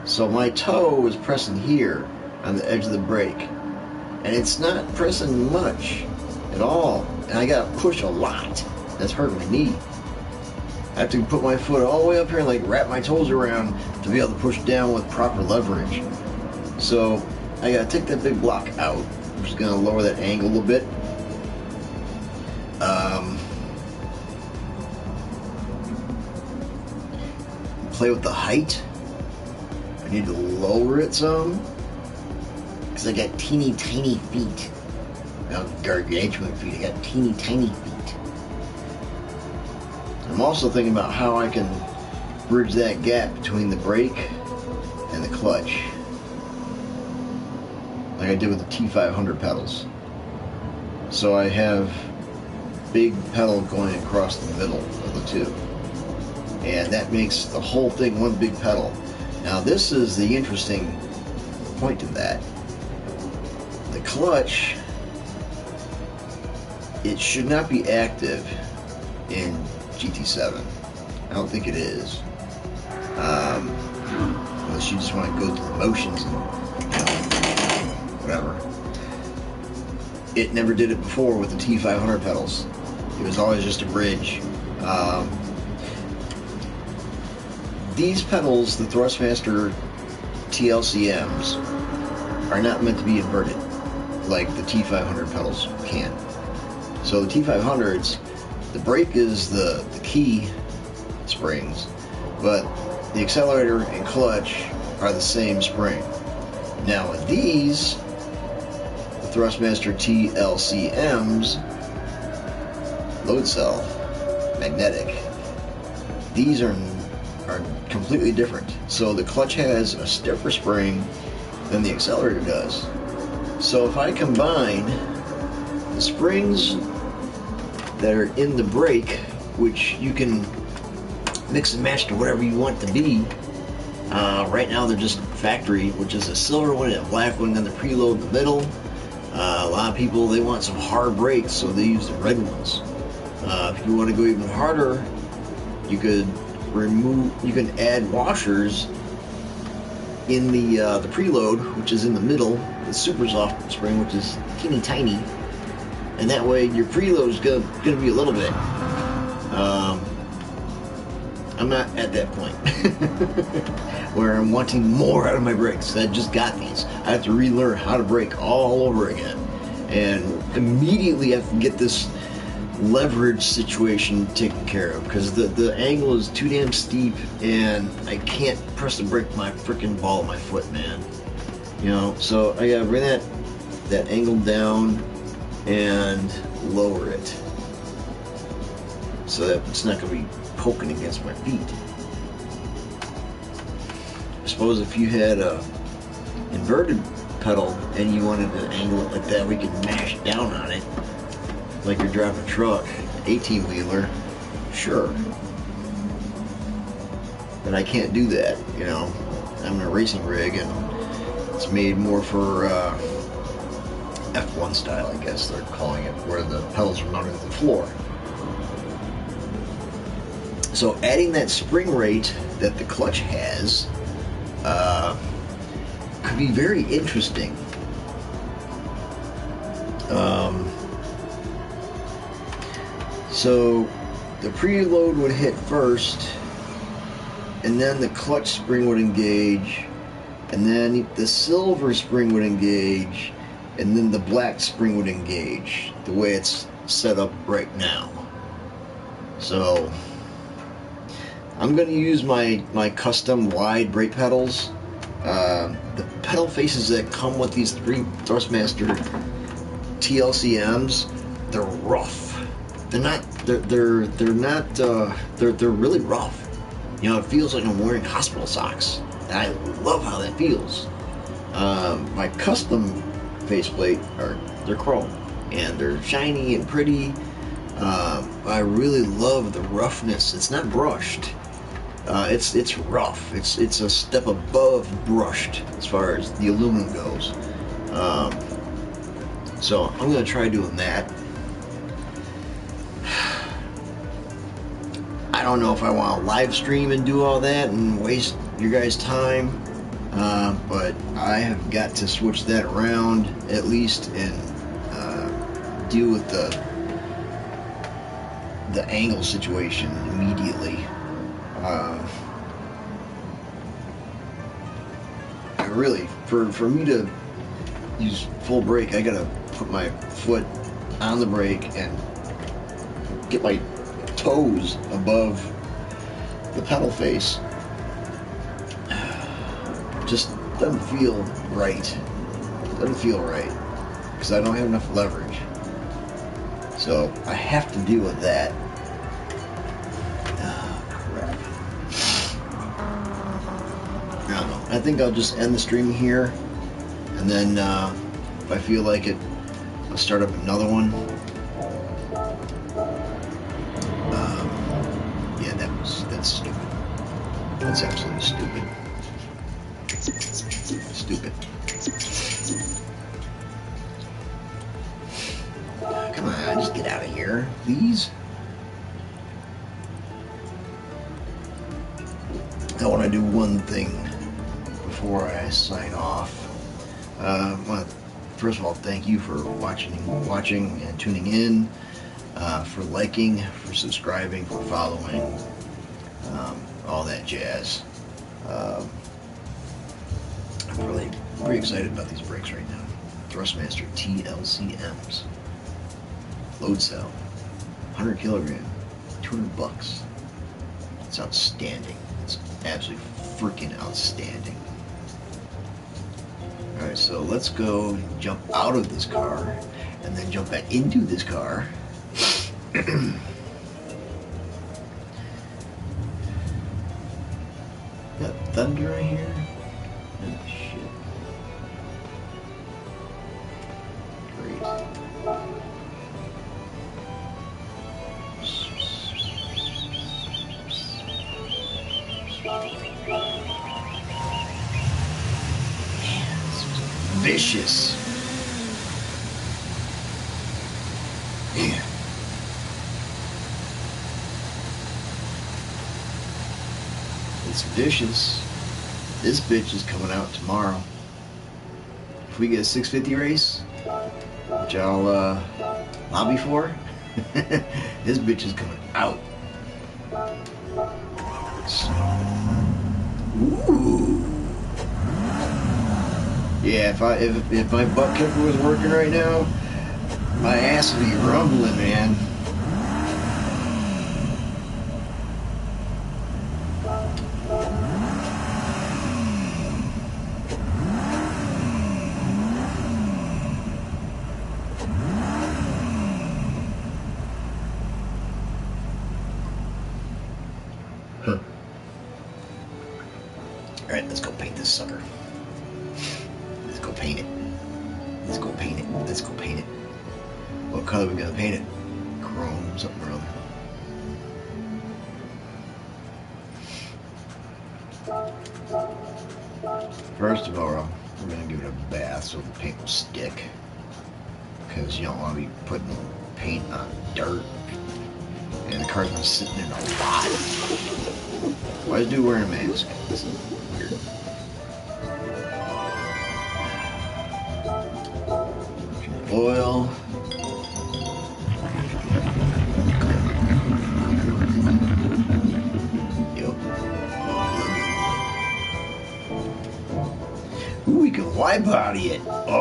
So my toe is pressing here on the edge of the brake, and it's not pressing much at all, and I gotta push a lot. That's hurting my knee. I have to put my foot all the way up here and like wrap my toes around to be able to push down with proper leverage. So I gotta take that big block out. I'm just gonna lower that angle a little bit. Play with the height. I need to lower it some because I got teeny tiny feet. Not gargantuan feet. I got teeny tiny feet. I'm also thinking about how I can bridge that gap between the brake and the clutch, like I did with the T500 pedals. So I have big pedal going across the middle of the two, and that makes the whole thing one big pedal. Now this is the interesting point to that. The clutch, it should not be active in GT7. I don't think it is. Unless you just want to go through the motions and, you know, whatever. It never did it before with the T500 pedals. It was always just a bridge. These pedals, the Thrustmaster T-LCMs, are not meant to be inverted like the T500 pedals can. So the T500s, the brake is the key springs, but the accelerator and clutch are the same spring. Now with these, the Thrustmaster T-LCMs, load cell, magnetic, these are completely different. So the clutch has a stiffer spring than the accelerator does. So if I combine the springs that are in the brake, which you can mix and match to whatever you want to be. Right now they're just factory, which is a silver one and a black one, and then the preload in the middle. A lot of people, they want some hard brakes, so they use the red ones. If you want to go even harder, you could add washers in the preload, which is in the middle, the super soft spring, which is teeny tiny, and that way your preload is gonna be a little bit. I'm not at that point where I'm wanting more out of my brakes. I just got these. I have to relearn how to brake all over again, and immediately I have to get this leverage situation taken care of, because the angle is too damn steep and I can't press the brake with my freaking ball of my foot, man. You know, so I gotta bring that angle down and lower it so that it's not gonna be poking against my feet. I suppose if you had a inverted pedal and you wanted to angle it like that, we could mash down on it like you're driving a truck, 18-wheeler, sure. But I can't do that, you know. I'm in a racing rig and it's made more for F1 style, I guess they're calling it, where the pedals are mounted to the floor. So adding that spring rate that the clutch has could be very interesting. So the preload would hit first, and then the clutch spring would engage, and then the silver spring would engage, and then the black spring would engage, the way it's set up right now. So I'm going to use my custom wide brake pedals. The pedal faces that come with these three Thrustmaster T-LCMs, they're rough. They're really rough. You know, it feels like I'm wearing hospital socks. And I love how that feels. My custom faceplate they're chrome and they're shiny and pretty. I really love the roughness. It's not brushed. It's rough. It's a step above brushed as far as the aluminum goes. So I'm gonna try doing that. I don't know if I want to live stream and do all that and waste your guys' time, but I have got to switch that around at least and deal with the the angle situation immediately. Really, for me to use full brake, I gotta put my foot on the brake and get my toes above the pedal face. Just doesn't feel right. Doesn't feel right because I don't have enough leverage. So I have to deal with that. Oh, crap. I don't know. I think I'll just end the stream here, and then if I feel like it, I'll start up another one. Yeah, that's stupid. That's absolutely stupid. Stupid. Come on, just get out of here, please. I want to do one thing before I sign off. I want to, first of all, thank you for watching and tuning in, for liking, for subscribing, for following, all that jazz. I'm really pretty excited about these brakes right now. Thrustmaster T-LCMs. Load cell. 100 kilogram. $200. It's outstanding. It's absolutely freaking outstanding. Alright, so let's go jump out of this car and then jump back into this car. Got thunder right here. Oh shit. Great. Vicious. Yeah. It's vicious. This bitch is coming out tomorrow. If we get a 650 race, which I'll lobby for, this bitch is coming out. Ooh. Yeah, if my butt kicker was working right now, my ass would be rumbling, man. Huh. Alright, let's go paint this sucker. Let's go paint it. Let's go paint it. Let's go paint it. What color are we gonna paint it? Chrome, something or other. First of all, we're gonna give it a bath so the paint will stick. Because you don't want to be putting paint on dirt. And the car's been sitting in a lot. Why is dude wearing a mask? This is weird. Oil. Yep. Ooh, we can wide body it. Oh.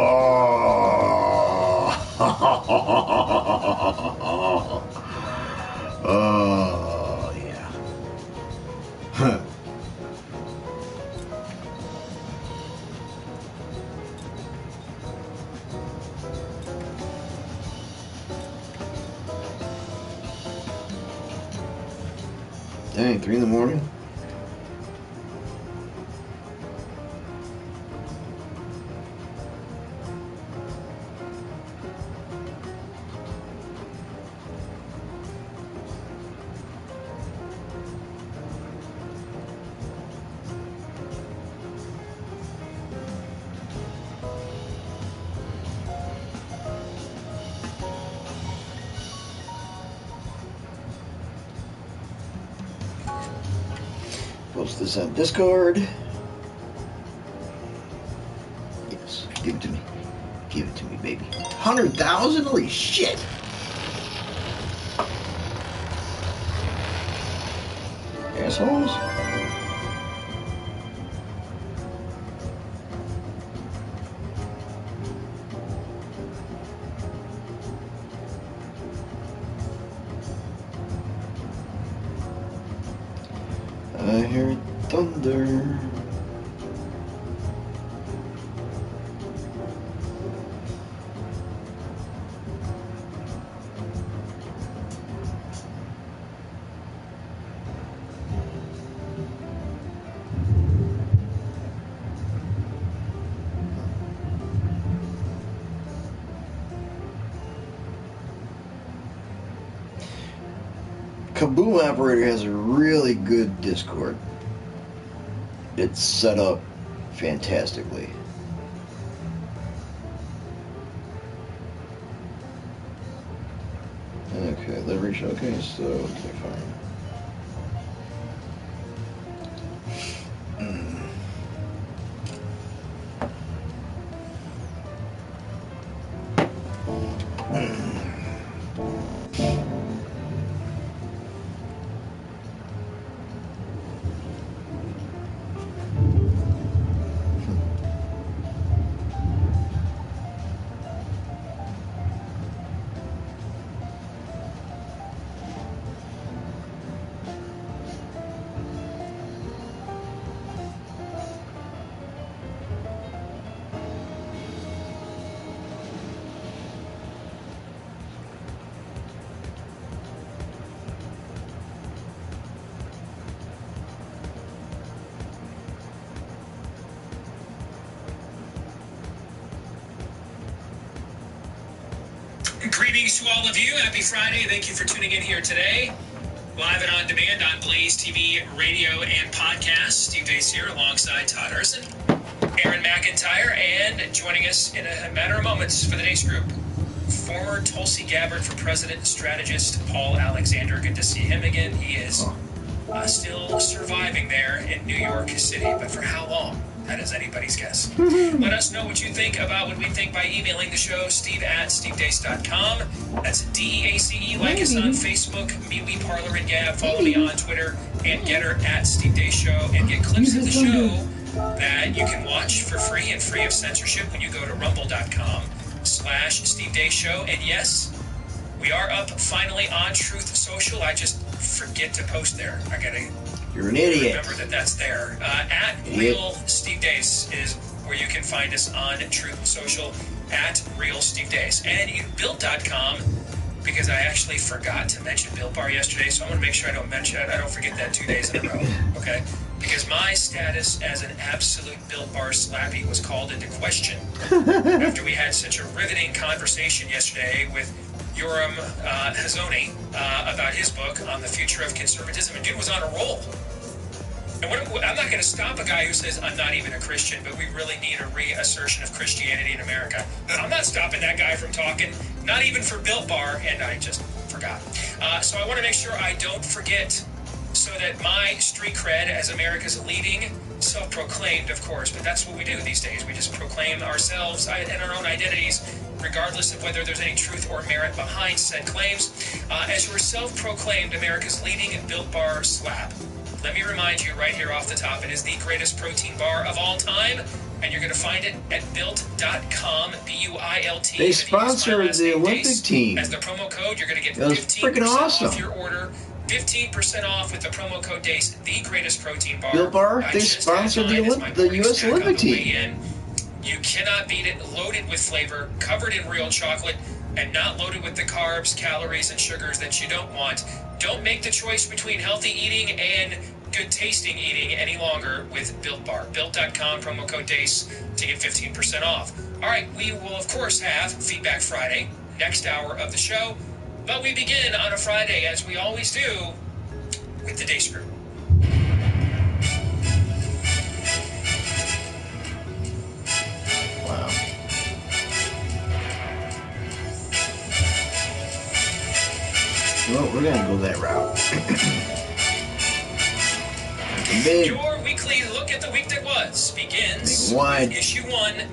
Oh, yeah. Huh. Dang, 3 in the morning? Post this on Discord. Yes, give it to me. Give it to me, baby. 100,000? Holy shit! assholes. I hear thunder. Kaboom Operator has a really good Discord. It's set up fantastically. Okay, livery showcase, so okay, fine. Greetings to all of you. Happy Friday. Thank you for tuning in here today. Live and on demand on Blaze TV, radio, and podcast. Steve Dace here alongside Todd Erson, Aaron McIntyre, and joining us in a matter of moments for the Dace Group, former Tulsi Gabbard for President strategist Paul Alexander. Good to see him again. He is still surviving there in New York City, but for how long? That is anybody's guess. Let us know what you think about what we think by emailing the show, steve@stevedace.com. That's DEACE. Like us on Facebook, MeWe, Parler, and Gab. Follow me on Twitter and Getter @SteveDaceShow, and get clips of the show that you can watch for free and free of censorship when you go to rumble.com/SteveDaceShow. And yes, we are up finally on Truth Social. I just forget to post there. I gotta... You're an idiot. Remember that that's there. Real Steve Dace is where you can find us on Truth Social, Real Steve Dace. And built.com, because I actually forgot to mention Built Bar yesterday, so I'm going to make sure I don't forget that 2 days in a row, okay? Because my status as an absolute Built Bar slappy was called into question after we had such a riveting conversation yesterday with Yoram Hazony about his book on the future of conservatism. And dude was on a roll. And I'm not going to stop a guy who says, I'm not even a Christian, but we really need a reassertion of Christianity in America. I'm not stopping that guy from talking, not even for Built Bar, and I just forgot. So I want to make sure I don't forget, so that my street cred as America's leading, self-proclaimed, of course, but that's what we do these days. We just proclaim ourselves and our own identities, regardless of whether there's any truth or merit behind said claims. As your self-proclaimed America's leading Built Bar slap, let me remind you right here off the top, it is the greatest protein bar of all time, and you're going to find it at built.com, B-U-I-L-T. They sponsored the Olympic team. As the promo code, you're going to get 15% off your order. 15% off with the promo code DACE, the greatest protein bar. Built Bar, they sponsored the U.S. Olympic team. You cannot beat it. Loaded with flavor, covered in real chocolate, and not loaded with the carbs, calories, and sugars that you don't want. Don't make the choice between healthy eating and good tasting eating any longer with Built Bar. Built.com, promo code DACE to get 15% off. All right, we will, of course, have Feedback Friday, next hour of the show. But we begin on a Friday, as we always do, with the Dace Group. Wow. Well, we're going to go that route. Your weekly look at the week that was begins with issue 1,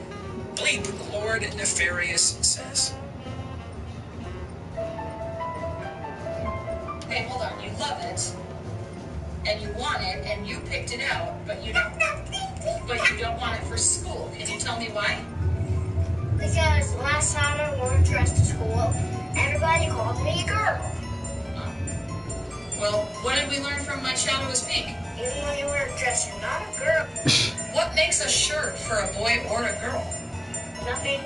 Bleep, Lord Nefarious says. Okay, hold on. You love it. and you want it, and you picked it out, but you don't want it for school. Can you tell me why? Because last time I wore a dress to school, everybody called me a girl. Well, what did we learn from My Shadow is Pink? Even when you wear a dress, you're not a girl. What makes a shirt for a boy or a girl? Nothing.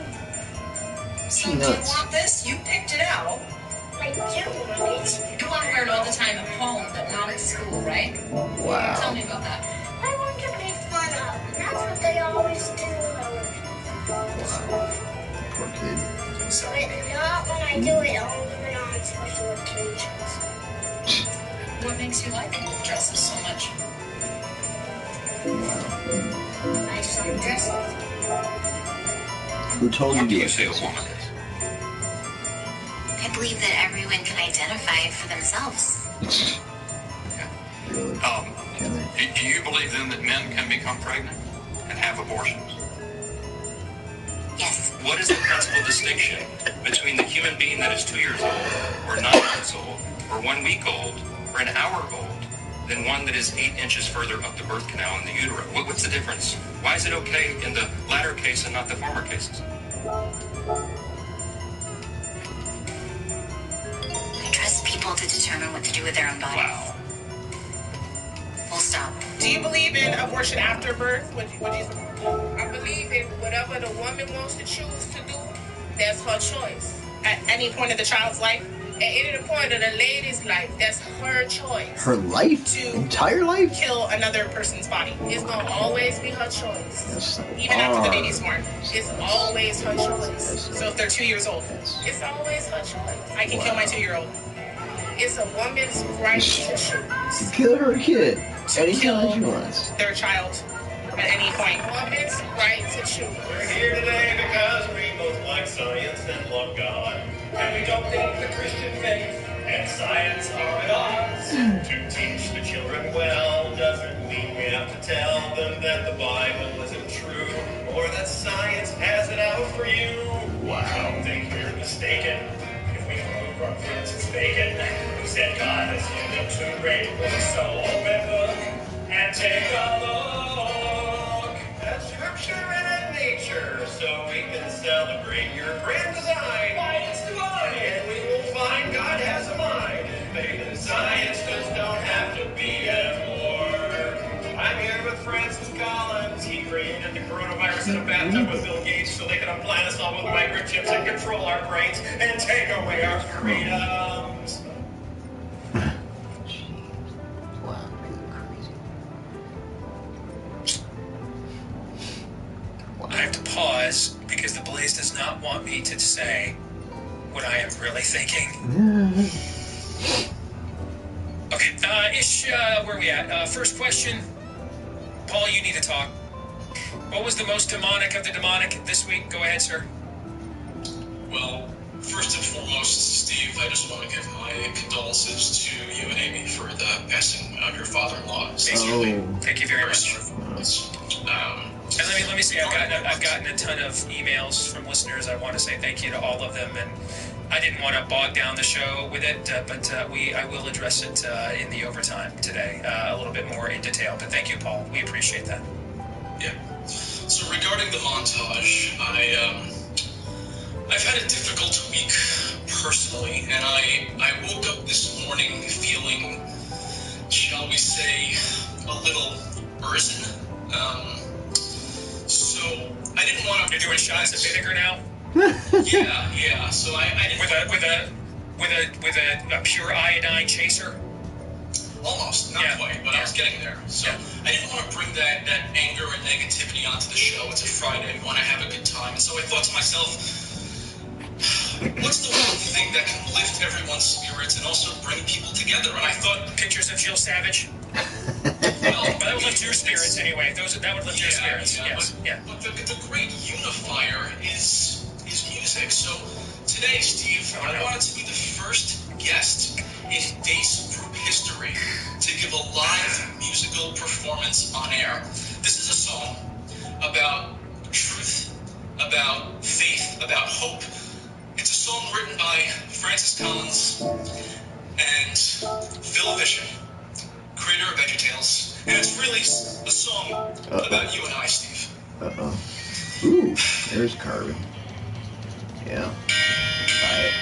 So do you want this? You picked it out. I do want it. You want to wear it all the time at home, but not at school, right? Wow. Tell me about that. I want to make fun of. And that's what they always do. Poor kid. But not when I do it only on special occasions. What makes you like dresses so much? I just like dresses. Who told you You say a woman is? I believe that everyone can identify for themselves. Really? Do you believe then that men can become pregnant and have abortions? Yes. What is the principal distinction between the human being that is 2 years old, or 9 months old, or 1 week old, or an hour old, than one that is 8 inches further up the birth canal in the uterus? What's the difference? Why is it okay in the latter case and not the former cases? I trust people to determine what to do with their own bodies. Wow. Full stop. Do you believe in abortion after birth? What do you think? I believe in whatever the woman wants to choose to do, that's her choice. At any point of the child's life? At any point of the lady's life, that's her choice. Her life? To Entire life? kill another person's body. It's gonna always be her choice. That's Even after the baby's born. It's always her choice. So if they're 2 years old, It's always her choice. I can kill my 2-year-old. It's a woman's right to choose. Kill her kid. To Anytime kill she wants. their child at any point. Woman's right to choose. We're here today because we both like science and love God. And we don't think the Christian faith and science are at odds. To teach the children well doesn't mean we have to tell them that the Bible isn't true or that science has it out for you. Wow. Don't think we're mistaken if we prove our Francis Bacon, who said God has given them 2 great books. So open book and take a look at Scripture and at nature, so we can celebrate your grand design. Science divine, and we will find God has a mind. Faith and science just don't have to be at war. I'm here with Francis Collins. He created the coronavirus in a bathtub with Bill Gates so they can implant us all with microchips and control our brains and take away our freedoms. Wow, really crazy. I have to pause because the Blaze does not want me to say what I am really thinking. Okay, where are we at? First question. Paul, you need to talk. What was the most demonic of the demonic this week? Go ahead, sir. Well, first and foremost, Steve, I just want to give my condolences to you and Amy for the passing of your father-in-law. Thank you very much. And let me say, I've gotten a ton of emails from listeners. I want to say thank you to all of them, and I didn't want to bog down the show with it, but I will address it in the overtime today a little bit more in detail. But thank you, Paul. We appreciate that. Yeah. So regarding the montage, I've had a difficult week personally, and I woke up this morning feeling, shall we say, a little arisen. So I didn't want to. You're doing shots of vinegar now. Yeah. So I didn't with a pure iodine chaser. Almost, not quite, but I was getting there. So I didn't want to bring that anger and negativity onto the show. It's a Friday. We want to have a good time. And so I thought to myself, what's the one thing that can lift everyone's spirits and also bring people together? And I thought, pictures of Jill Savage. well, that would lift your spirits anay. That would lift your spirits. But the great unifier is music. So today, Steve, I wanted to be the first guest in bass group history to give a live musical performance on air. This is a song about truth, about faith, about hope. It's a song written by Francis Collins and Phil Bishop, created creator of VeggieTales, and it's really a song about you and I, Steve. Uh-oh. Ooh, there's carbon. Yeah. Buy it.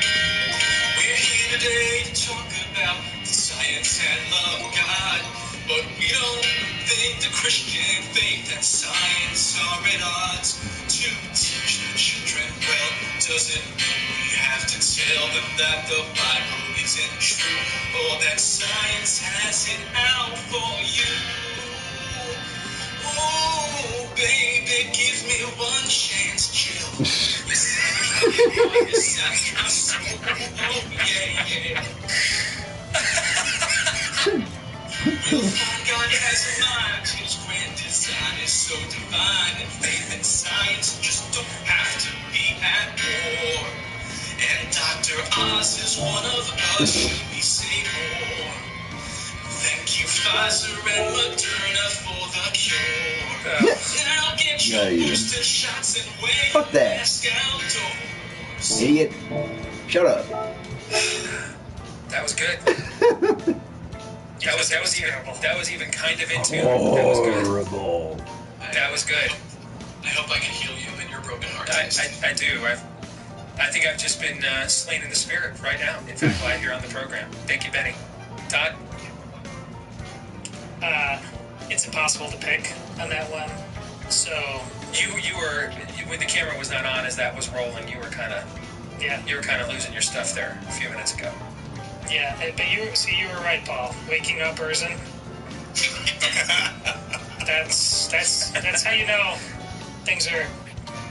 We're here today to talk about science and love of God, but we don't think the Christian faith and science are at odds. To teach the children well doesn't mean we have to tell them that the Bible isn't true, or that science has it out for you. Oh, baby, give me one chance, Jill. You'll find God has a mind. His grand design is so divine, and faith and science just don't have to be at war. And Dr. Oz is one of us. Should we say more? Thank you, Pfizer and Moderna, for the cure. Now get your booster shots and wear Fuck that. mask outdoors. Idiot. Shut up. That was good. That was even kind of in tune. That was good. Horrible. That was good. I hope I can heal you in your broken heart. I do. I think I've just been slain in the spirit right now. In fact, while you're on the program. Thank you, Benny. Todd? It's impossible to pick on that one. So you were, when the camera was not on as that was rolling, you were kind of losing your stuff there a few minutes ago. Yeah, but you were right, Paul. Waking up, Erzin. That's how you know things are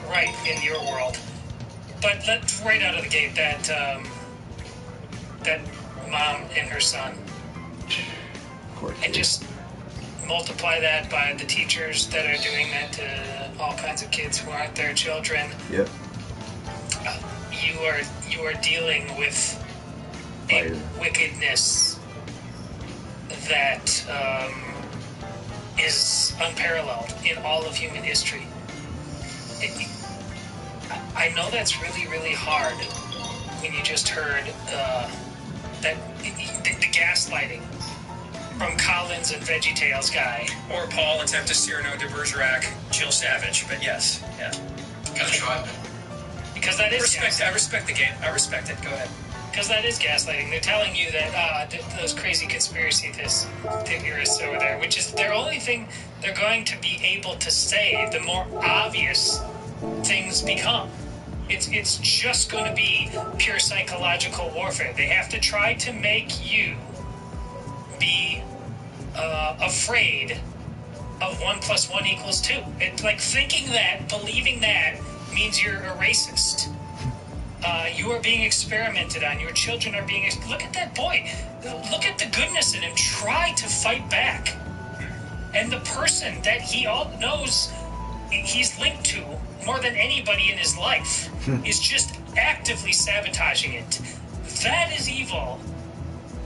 right in your world. But right out of the gate, that mom and her son, and just multiply that by the teachers that are doing that to all kinds of kids who aren't their children. Yep. You are dealing with a wickedness that is unparalleled in all of human history. I know that's really, really hard when you just heard that the gaslighting from Collins and VeggieTales guy. Or Paul and Tempest Cyrano de Bergerac, Jill Savage, but yes, yeah. Gotta try. Because that is I respect the game. I respect it. Go ahead. Because that is gaslighting. They're telling you that those crazy conspiracy theorists over there, which is their only thing they're going to be able to say, the more obvious things become. It's just going to be pure psychological warfare. They have to try to make you be afraid of 1 + 1 = 2. It's like thinking that, believing that means you're a racist. You are being experimented on. Your children are being... Look at that boy. Look at the goodness in him. Try to fight back. And the person that he all knows he's linked to more than anybody in his life is just actively sabotaging it. That is evil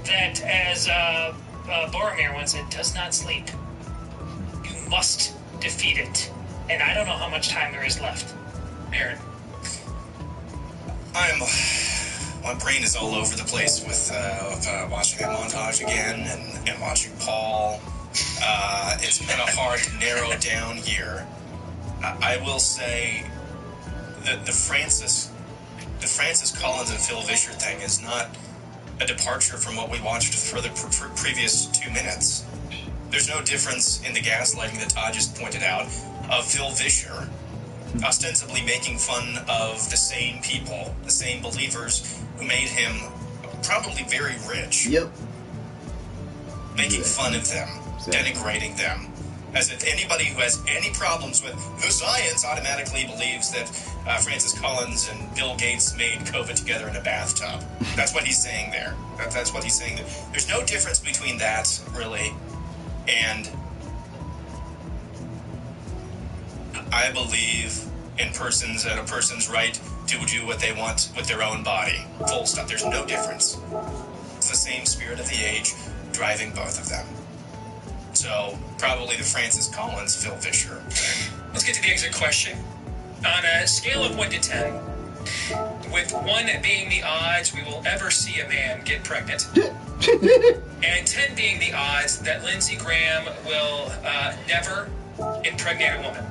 that, as Boromir once said, does not sleep. You must defeat it. And I don't know how much time there is left. Aaron. My brain is all over the place with watching that montage again and watching Paul. It's kind of hard to narrow down here. I will say that the Francis Collins and Phil Vischer thing is not a departure from what we watched for the previous 2 minutes. There's no difference in the gaslighting that Todd just pointed out of Phil Vischer ostensibly making fun of the same people, the same believers who made him probably very rich. Yep. Making fun of them, denigrating them. As if anybody who has any problems with the science automatically believes that Francis Collins and Bill Gates made COVID together in a bathtub. That's what he's saying there. That's what he's saying. There's no difference between that, really, and I believe in a person's right to do what they want with their own body. Full stop. There's no difference. It's the same spirit of the age driving both of them. So, probably the Francis Collins, Phil Vischer. Let's get to the exit question. On a scale of 1 to 10, With 1 being the odds we will ever see a man get pregnant, and 10 being the odds that Lindsey Graham will never impregnate a woman.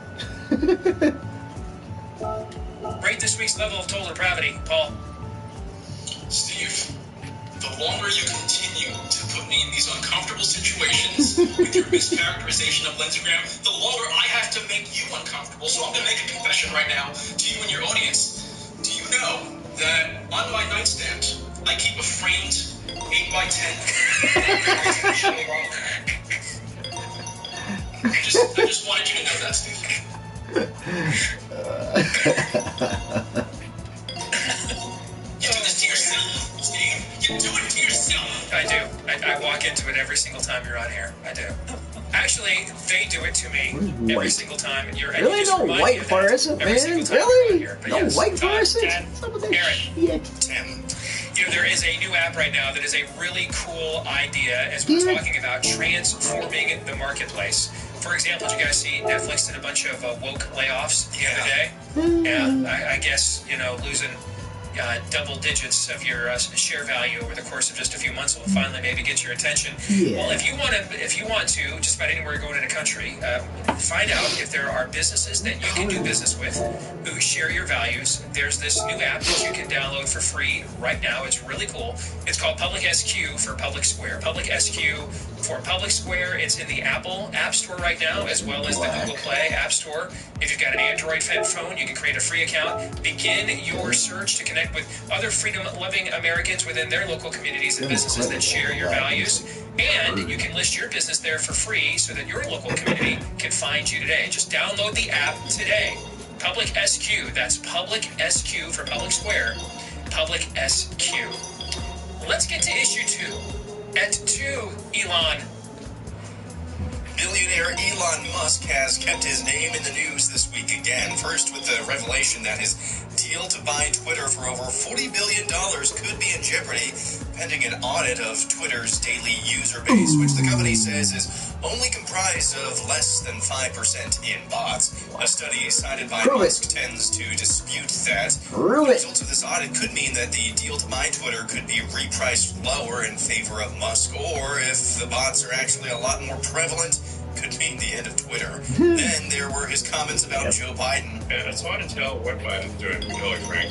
Rate this week's level of total depravity, Paul. Steve, the longer you continue to put me in these uncomfortable situations with your mischaracterization of Lindsey Graham, the longer I have to make you uncomfortable. So I'm going to make a confession right now to you and your audience. Do you know that on my nightstand, I keep a framed 8x10? I just wanted you to know that, Steve. You do this to yourself, Steve. You do it to yourself. I do. I walk into it every single time you're on here. I do. Actually, they do it to me every single time you're. Really? No white fluorescent, man? Really? No white fluorescent? Some of that shit. Tim. You know, there is a new app right now that is a really cool idea as we're talking about transforming the marketplace. For example, did you guys see Netflix did a bunch of woke layoffs the other day? Yeah, I guess, you know, losing double digits of your share value over the course of just a few months will finally maybe get your attention. Well, if you want to, just about anywhere going in a country, find out if there are businesses that you can do business with who share your values. There's this new app that you can download for free right now. It's really cool. It's called Public SQ for Public Square. Public SQ for Public Square. It's in the Apple App Store right now, as well as the Google Play App Store. If you've got an Android phone, you can create a free account. Begin your search to connect with other freedom-loving Americans within their local communities and businesses that share your values. And you can list your business there for free so that your local community can find you today. Just download the app today. Public SQ. That's Public SQ for Public Square. Public SQ. Let's get to issue 2. At 2, Elon. Billionaire Elon Musk has kept his name in the news this week again. First with the revelation that his deal to buy Twitter for over $40 billion could be in jeopardy pending an audit of Twitter's daily user base, which the company says is only comprised of less than 5% in bots. A study cited by Musk tends to dispute that. The results of this audit could mean that the deal to buy Twitter could be repriced lower in favor of Musk, or if the bots are actually a lot more prevalent, could mean the end of Twitter. Then there were his comments about Joe Biden. And it's hard to tell what Biden's doing, to be totally frank.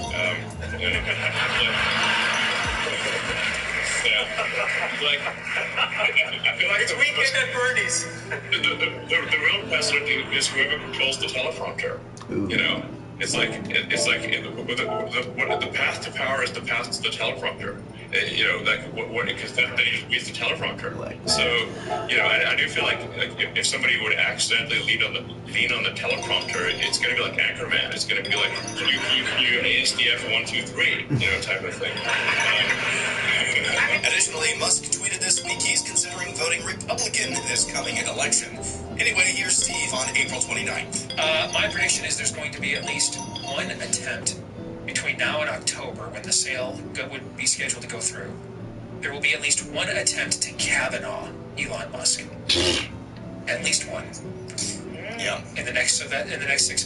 I feel like it's weekend at Bernie's. The real precedent is whoever controls the teleprompter. You know, it's like the path to power is the path to the teleprompter. You know, like because then you just read the teleprompter. So, you know, I do feel like if somebody would accidentally lean on the teleprompter, it's going to be like Anchorman. It's going to be like you ASDF 1 2 3, you know, type of thing. Additionally, Musk tweeted this week he's considering voting Republican this coming election. Anyway, here's Steve on April 29th. My prediction is there's going to be at least one attempt between now and October, when the sale would be scheduled to go through. There will be at least one attempt to Kavanaugh Elon Musk. At least one. Yeah. In the next 6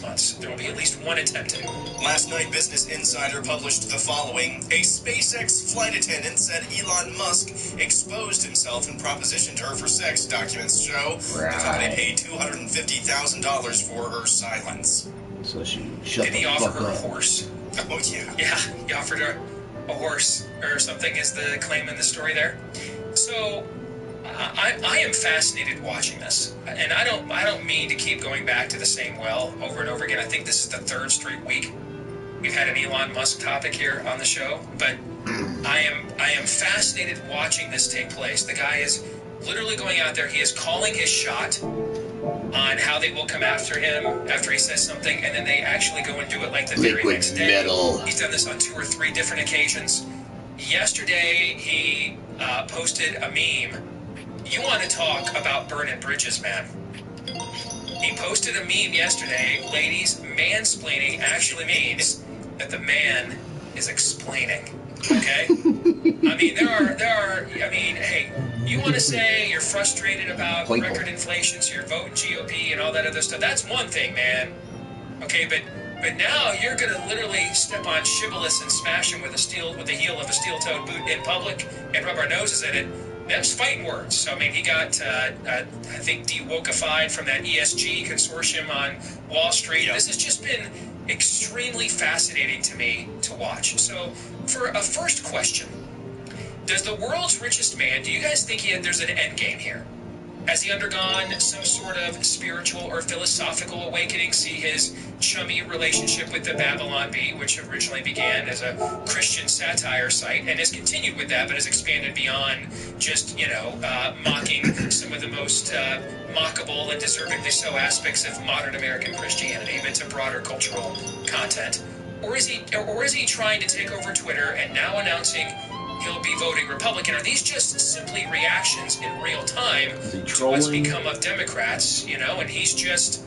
months, there will be at least one attempt. Last night, Business Insider published the following. A SpaceX flight attendant said Elon Musk exposed himself and propositioned her for sex, documents show. The company paid $250,000 for her silence. So she shut Did he offer her a horse? Oh, yeah. Yeah, he offered her a horse or something is the claim in the story there. So I am fascinated watching this, and I don't mean to keep going back to the same well over and over again. I think this is the 3rd straight week we've had an Elon Musk topic here on the show, but I am fascinated watching this take place. The guy is literally going out there. He is calling his shot on how they will come after him after he says something, and then they actually go and do it like the very next day. He's done this on 2 or 3 different occasions. Yesterday, he posted a meme. You want to talk about burning bridges, man. He posted a meme yesterday. Ladies, mansplaining actually means that the man is explaining. Okay? I mean, there are, hey, you want to say you're frustrated about record inflation, so you're voting GOP and all that other stuff. That's one thing, man. Okay, but But now you're going to literally step on Shibboleths and smash him with the heel of a steel-toed boot in public and rub our noses in it. Them's fighting words. So, I mean, he got, I think, de-wokeified from that ESG consortium on Wall Street. Yep. This has just been extremely fascinating to me to watch. So, for a first question, does the world's richest man, do you guys think there's an end game here? Has he undergone some sort of spiritual or philosophical awakening? See his chummy relationship with the Babylon Bee, which originally began as a Christian satire site and has continued with that, but has expanded beyond just, mocking some of the most mockable and deservedly so aspects of modern American Christianity, but to broader cultural content. Or is he trying to take over Twitter and now announcing he'll be voting Republican? Are these just simply reactions in real time to what's become of Democrats, and he's just,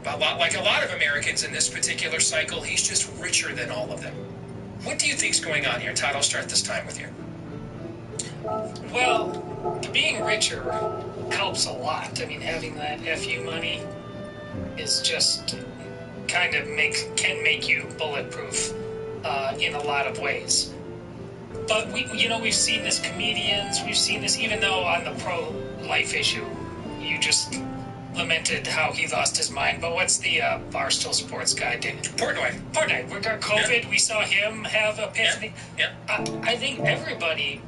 like a lot of Americans in this particular cycle, he's just richer than all of them. What do you think's going on here? Todd, I'll start this time with you. Well, being richer helps a lot. I mean, having that FU money is just kind of can make you bulletproof in a lot of ways. But we've seen this comedians, we've seen this, even though on the pro-life issue, you just lamented how he lost his mind. But what's the Barstool Sports guy did? Portnoy. We got COVID. Yeah. We saw him have epiphany. Yeah. I think everybody.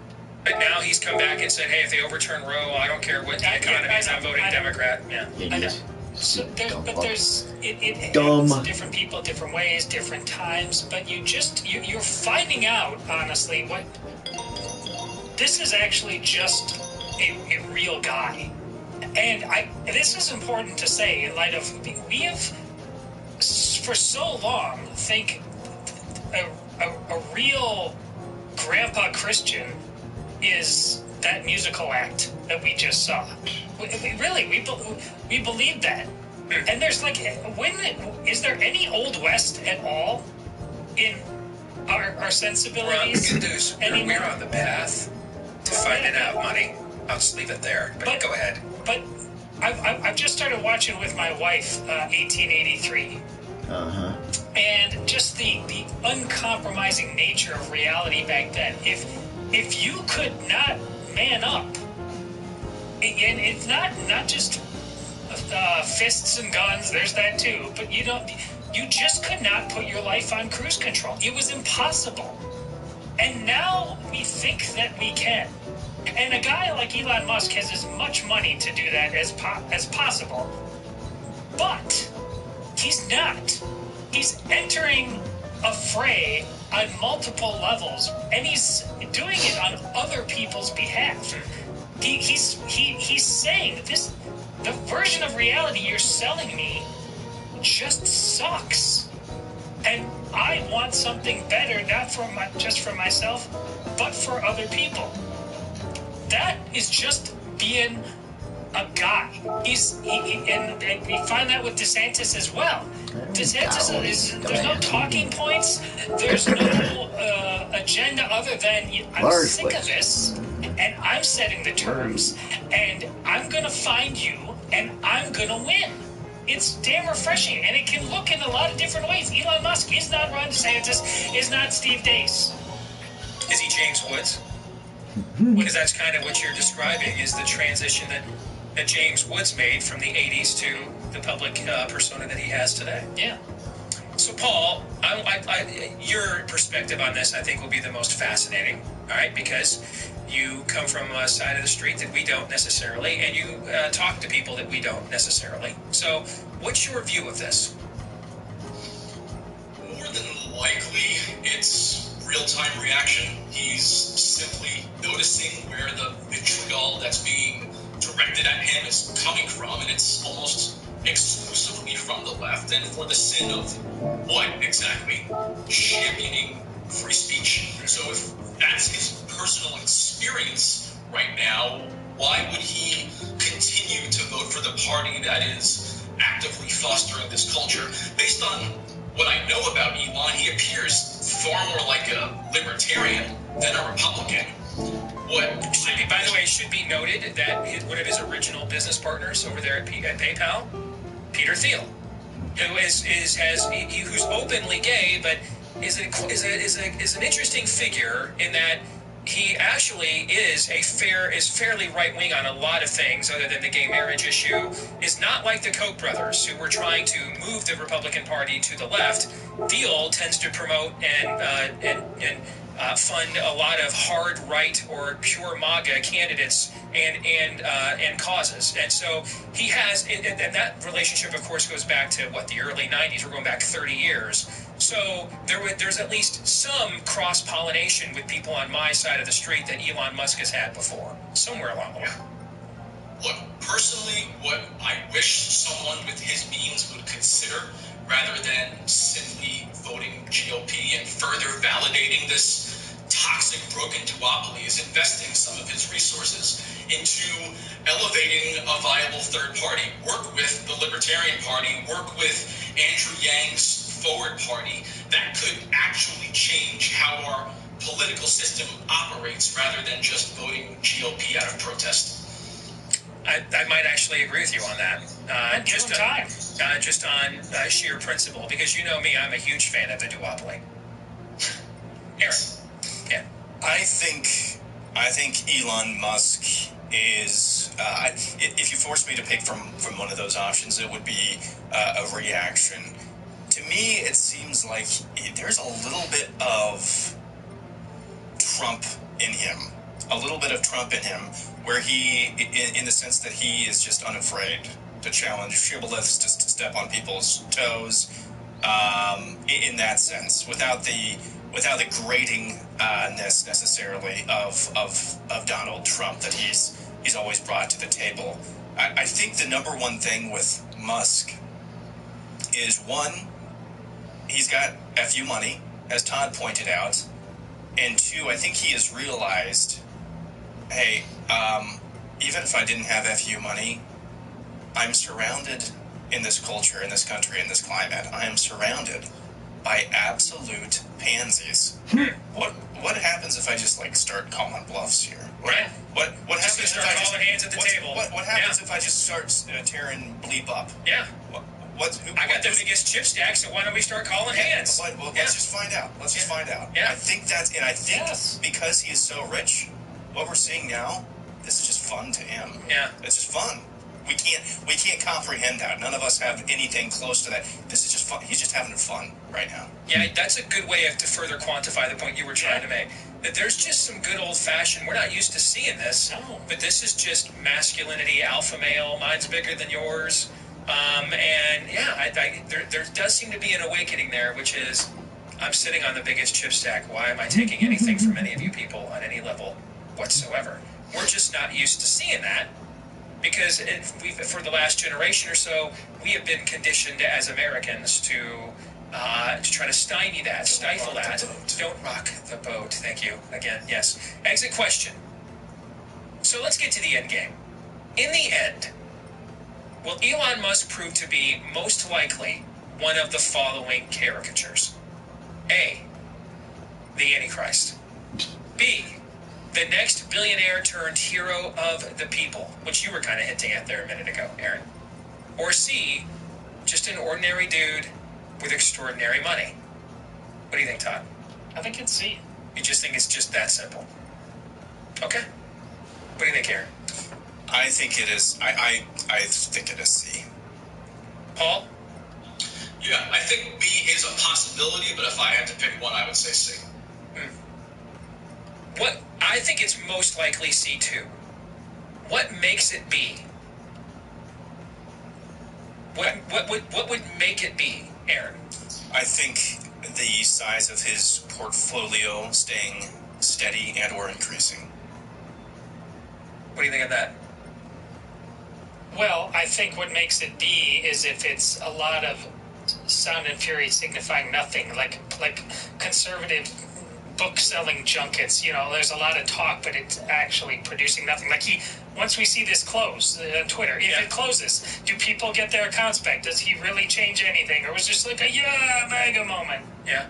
But now he's come back and said, "Hey, if they overturn Roe, I don't care what the economy is. I'm voting Democrat." Yeah. I know. So it happens to different people, different ways, different times, but you're finding out, honestly, what this is actually just a real guy. And this is important to say in light of, we have for so long think a real grandpa Christian is that musical act that we just saw. We believe that. And there's is there any Old West at all in our sensibilities? We're on the path to finding out money. I'll just leave it there. But go ahead. But I've just started watching with my wife 1883. Uh-huh. And just the uncompromising nature of reality back then. If you could not man up, and it's not just fists and guns, there's that too, but you just could not put your life on cruise control. It was impossible. And now we think that we can. And a guy like Elon Musk has as much money to do that as possible. But he's not. He's entering a fray on multiple levels, and he's doing it on other people's behalf. He's saying this, the version of reality you're selling me just sucks. And I want something better, not just for myself, but for other people. That is just being a guy. And we find that with DeSantis as well. DeSantis there's no talking points. There's no agenda other than I'm sick of this, and I'm setting the terms, and I'm gonna find you, and I'm gonna win. It's damn refreshing, and it can look in a lot of different ways. Elon Musk is not Ron DeSantis, is not Steve Dace. Is he James Woods? Because that's kind of what you're describing, is the transition that James Woods made from the 80s to the public persona that he has today. Yeah. So, Paul, your perspective on this, I think, will be the most fascinating, all right? Because you come from a side of the street that we don't necessarily, and you talk to people that we don't necessarily. So, what's your view of this? More than likely, it's real-time reaction. He's simply noticing where the vitriol that's being directed at him is coming from, and it's almost exclusively from the left, and for the sin of what exactly? Championing free speech. So if that's his personal experience right now, why would he continue to vote for the party that is actively fostering this culture? Based on what I know about Elon, he appears far more like a libertarian than a Republican. By the way, it should be noted that one of his original business partners over there at PayPal, Peter Thiel, who's openly gay, but is an interesting figure in that he actually is fairly right-wing on a lot of things other than the gay marriage issue. Is not like the Koch brothers, who were trying to move the Republican Party to the left. Thiel tends to promote and fund a lot of hard right or pure MAGA candidates and causes. And so he has, and that relationship, of course, goes back to, the early 90s. We're going back 30 years. So there's at least some cross-pollination with people on my side of the street that Elon Musk has had before, somewhere along the way. Look, personally, what I wish someone with his means would consider, rather than simply voting GOP and further validating this toxic, broken duopoly, is investing some of his resources into elevating a viable third party. Work with the Libertarian Party, work with Andrew Yang's Forward Party. That could actually change how our political system operates, rather than just voting GOP out of protest. I might actually agree with you on that. Just on sheer principle, because you know me, I'm a huge fan of the duopoly. Aaron. Yeah. I think Elon Musk is, if you force me to pick from one of those options, it would be a reaction. To me, it seems like there's a little bit of Trump in him. Where he, in the sense that he is just unafraid to challenge shibboleths, just to step on people's toes, in that sense, without the gratingness necessarily of Donald Trump that he's always brought to the table. I think the number one thing with Musk is, one, he's got FU money, as Todd pointed out, and two, I think he has realized, hey, even if I didn't have FU money, I'm surrounded in this culture, in this country, in this climate, I am surrounded by absolute pansies. What happens if I just start calling bluffs here? What happens if I just hands at the table? What happens if I just start tearing bleep up? Yeah. I got the biggest chip stack, so why don't we start calling hands? Let's just find out. Yeah. I think because he is so rich, what we're seeing now, this is just fun to him. Yeah. It's just fun. We can't comprehend that. None of us have anything close to that. This is just fun. He's just having fun right now. Yeah, that's a good way to further quantify the point you were trying to make. That there's just some good old-fashioned, we're not used to seeing this, but this is just masculinity, alpha male, mine's bigger than yours. There does seem to be an awakening there, which is, I'm sitting on the biggest chip stack. Why am I taking anything from any of you people on any level whatsoever? We're just not used to seeing that. Because for the last generation or so, we have been conditioned as Americans to try to stymie that, stifle that. Don't rock the boat. Thank you. Again, yes. Exit question. So let's get to the end game. In the end, will Elon Musk prove to be most likely one of the following caricatures? A, the Antichrist. B, the next billionaire turned hero of the people, which you were kind of hinting at there a minute ago, Aaron. Or C, just an ordinary dude with extraordinary money. What do you think, Todd? I think it's C. You just think it's just that simple? Okay. What do you think, Aaron? I think it is. I think it is C. Paul? Yeah, I think B is a possibility, but if I had to pick one, I would say C. I think it's most likely C2. What makes it B? What would make it B, Aaron? I think the size of his portfolio staying steady and or increasing. What do you think of that? Well, I think what makes it B is if it's a lot of sound and fury signifying nothing, like conservative book-selling junkets. There's a lot of talk, but it's actually producing nothing. Once we see this close on Twitter, if it closes, do people get their accounts back? Does he really change anything? Or was it just like a MAGA moment? Yeah.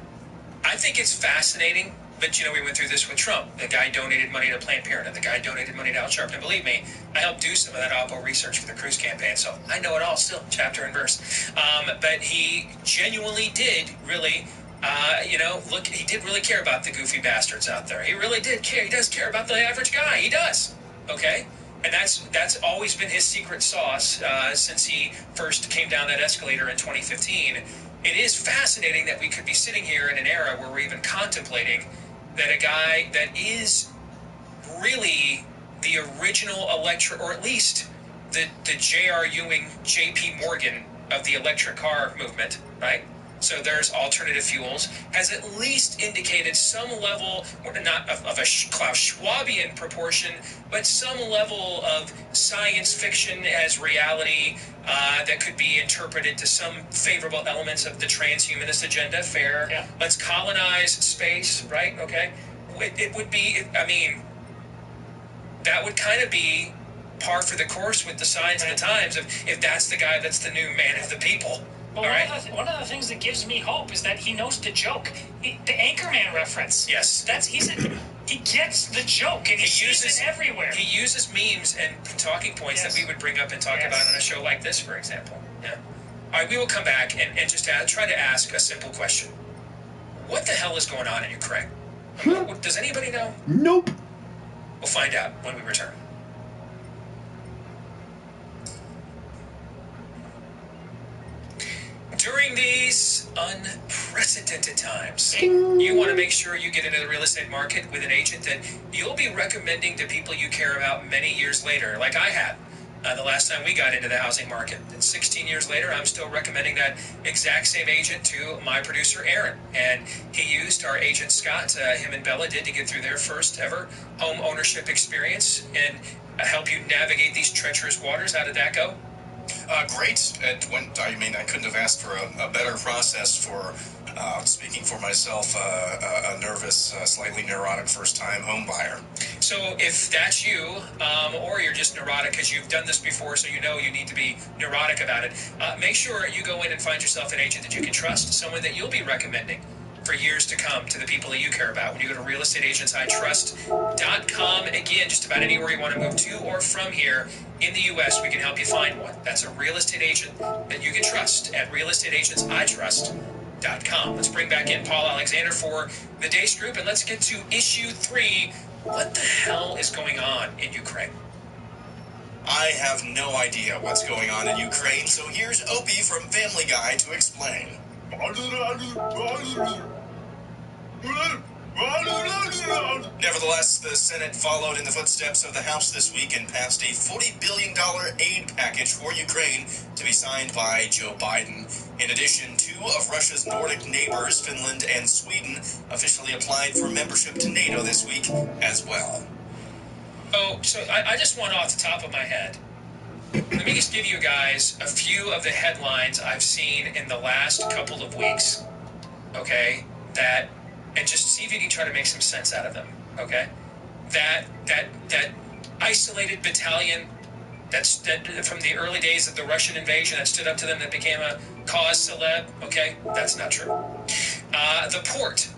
I think it's fascinating But, you know, we went through this with Trump. The guy donated money to Planned Parenthood. The guy donated money to Al Sharpton. And believe me, I helped do some of that Oppo research for the Cruz campaign, so I know it all still, chapter and verse. But he genuinely did really, you know, look, he did really care about the goofy bastards out there. He really did care. He does care about the average guy. He does. Okay? And that's always been his secret sauce since he first came down that escalator in 2015. It is fascinating that we could be sitting here in an era where we're even contemplating that a guy that is really the original electric, or at least the J.R. Ewing, J.P. Morgan of the electric car movement, right? So there's alternative fuels, has at least indicated some level, or not of a Klaus Schwabian proportion, but some level of science fiction as reality that could be interpreted to some favorable elements of the transhumanist agenda. Fair. Yeah. Let's colonize space, right? Okay. It would be, I mean, that would kind of be par for the course with the signs of the times, if that's the guy that's the new man of the people. Well, one of the things that gives me hope is that he knows the joke, the Anchorman reference. Yes, he gets the joke, and he uses it everywhere. He uses memes and talking points that we would bring up and talk about on a show like this, for example. Yeah. All right, we will come back and just try to ask a simple question: what the hell is going on in Ukraine? Does anybody know? Nope. We'll find out when we return. During these unprecedented times, you want to make sure you get into the real estate market with an agent that you'll be recommending to people you care about many years later, like I had the last time we got into the housing market. And 16 years later, I'm still recommending that exact same agent to my producer, Aaron. And he used our agent, Scott, him and Bella did, to get through their first ever home ownership experience and help you navigate these treacherous waters. How did that go? Great. I couldn't have asked for a better process for, speaking for myself, a nervous, slightly neurotic first-time home buyer. So if that's you, or you're just neurotic because you've done this before, so you know you need to be neurotic about it, make sure you go in and find yourself an agent that you can trust, someone that you'll be recommending for years to come to the people that you care about. When you go to realestateagentsitrust.com, again, just about anywhere you want to move to or from here in the U.S., we can help you find one. That's a real estate agent that you can trust at realestateagentsitrust.com. Let's bring back in Paul Alexander for the Dace Group, and let's get to issue 3. What the hell is going on in Ukraine? I have no idea what's going on in Ukraine, so here's Opie from Family Guy to explain. Nevertheless, the Senate followed in the footsteps of the House this week and passed a $40 billion aid package for Ukraine to be signed by Joe Biden. In addition, 2 of Russia's Nordic neighbors, Finland and Sweden, officially applied for membership to NATO this week as well. Oh, so I just want off the top of my head, let me just give you guys a few of the headlines I've seen in the last couple of weeks, okay, and just see if you can try to make some sense out of them, okay? That isolated battalion that from the early days of the Russian invasion that stood up to them, that became a cause celeb, okay, that's not true. The port,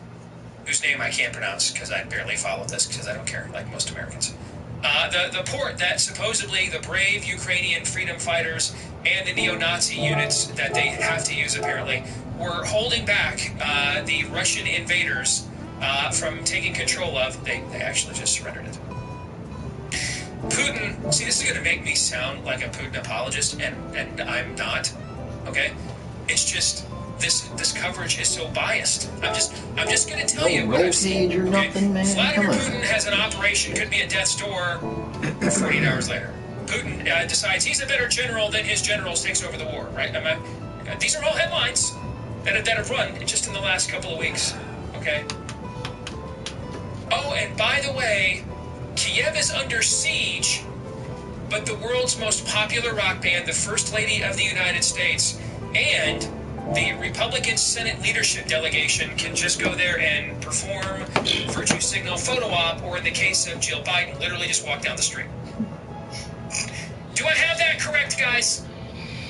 whose name I can't pronounce because I barely follow this because I don't care, like most Americans. The port that supposedly the brave Ukrainian freedom fighters and the neo-Nazi units that they have to use apparently were holding back the Russian invaders from taking control of. They actually just surrendered it. Putin, see, this is going to make me sound like a Putin apologist, and I'm not, okay? It's just this coverage is so biased. I'm just going to tell you what I've seen. Or nothing, man. Vladimir Putin has an operation, could be at death's door 48 hours later. Putin decides he's a better general than his generals, takes over the war, right? These are all headlines that have run just in the last couple of weeks, okay? Oh, and by the way, Kiev is under siege, but the world's most popular rock band, the First Lady of the United States, and the Republican Senate leadership delegation can just go there and perform virtue signal photo op, or in the case of Jill Biden, literally just walk down the street. Do I have that correct, guys?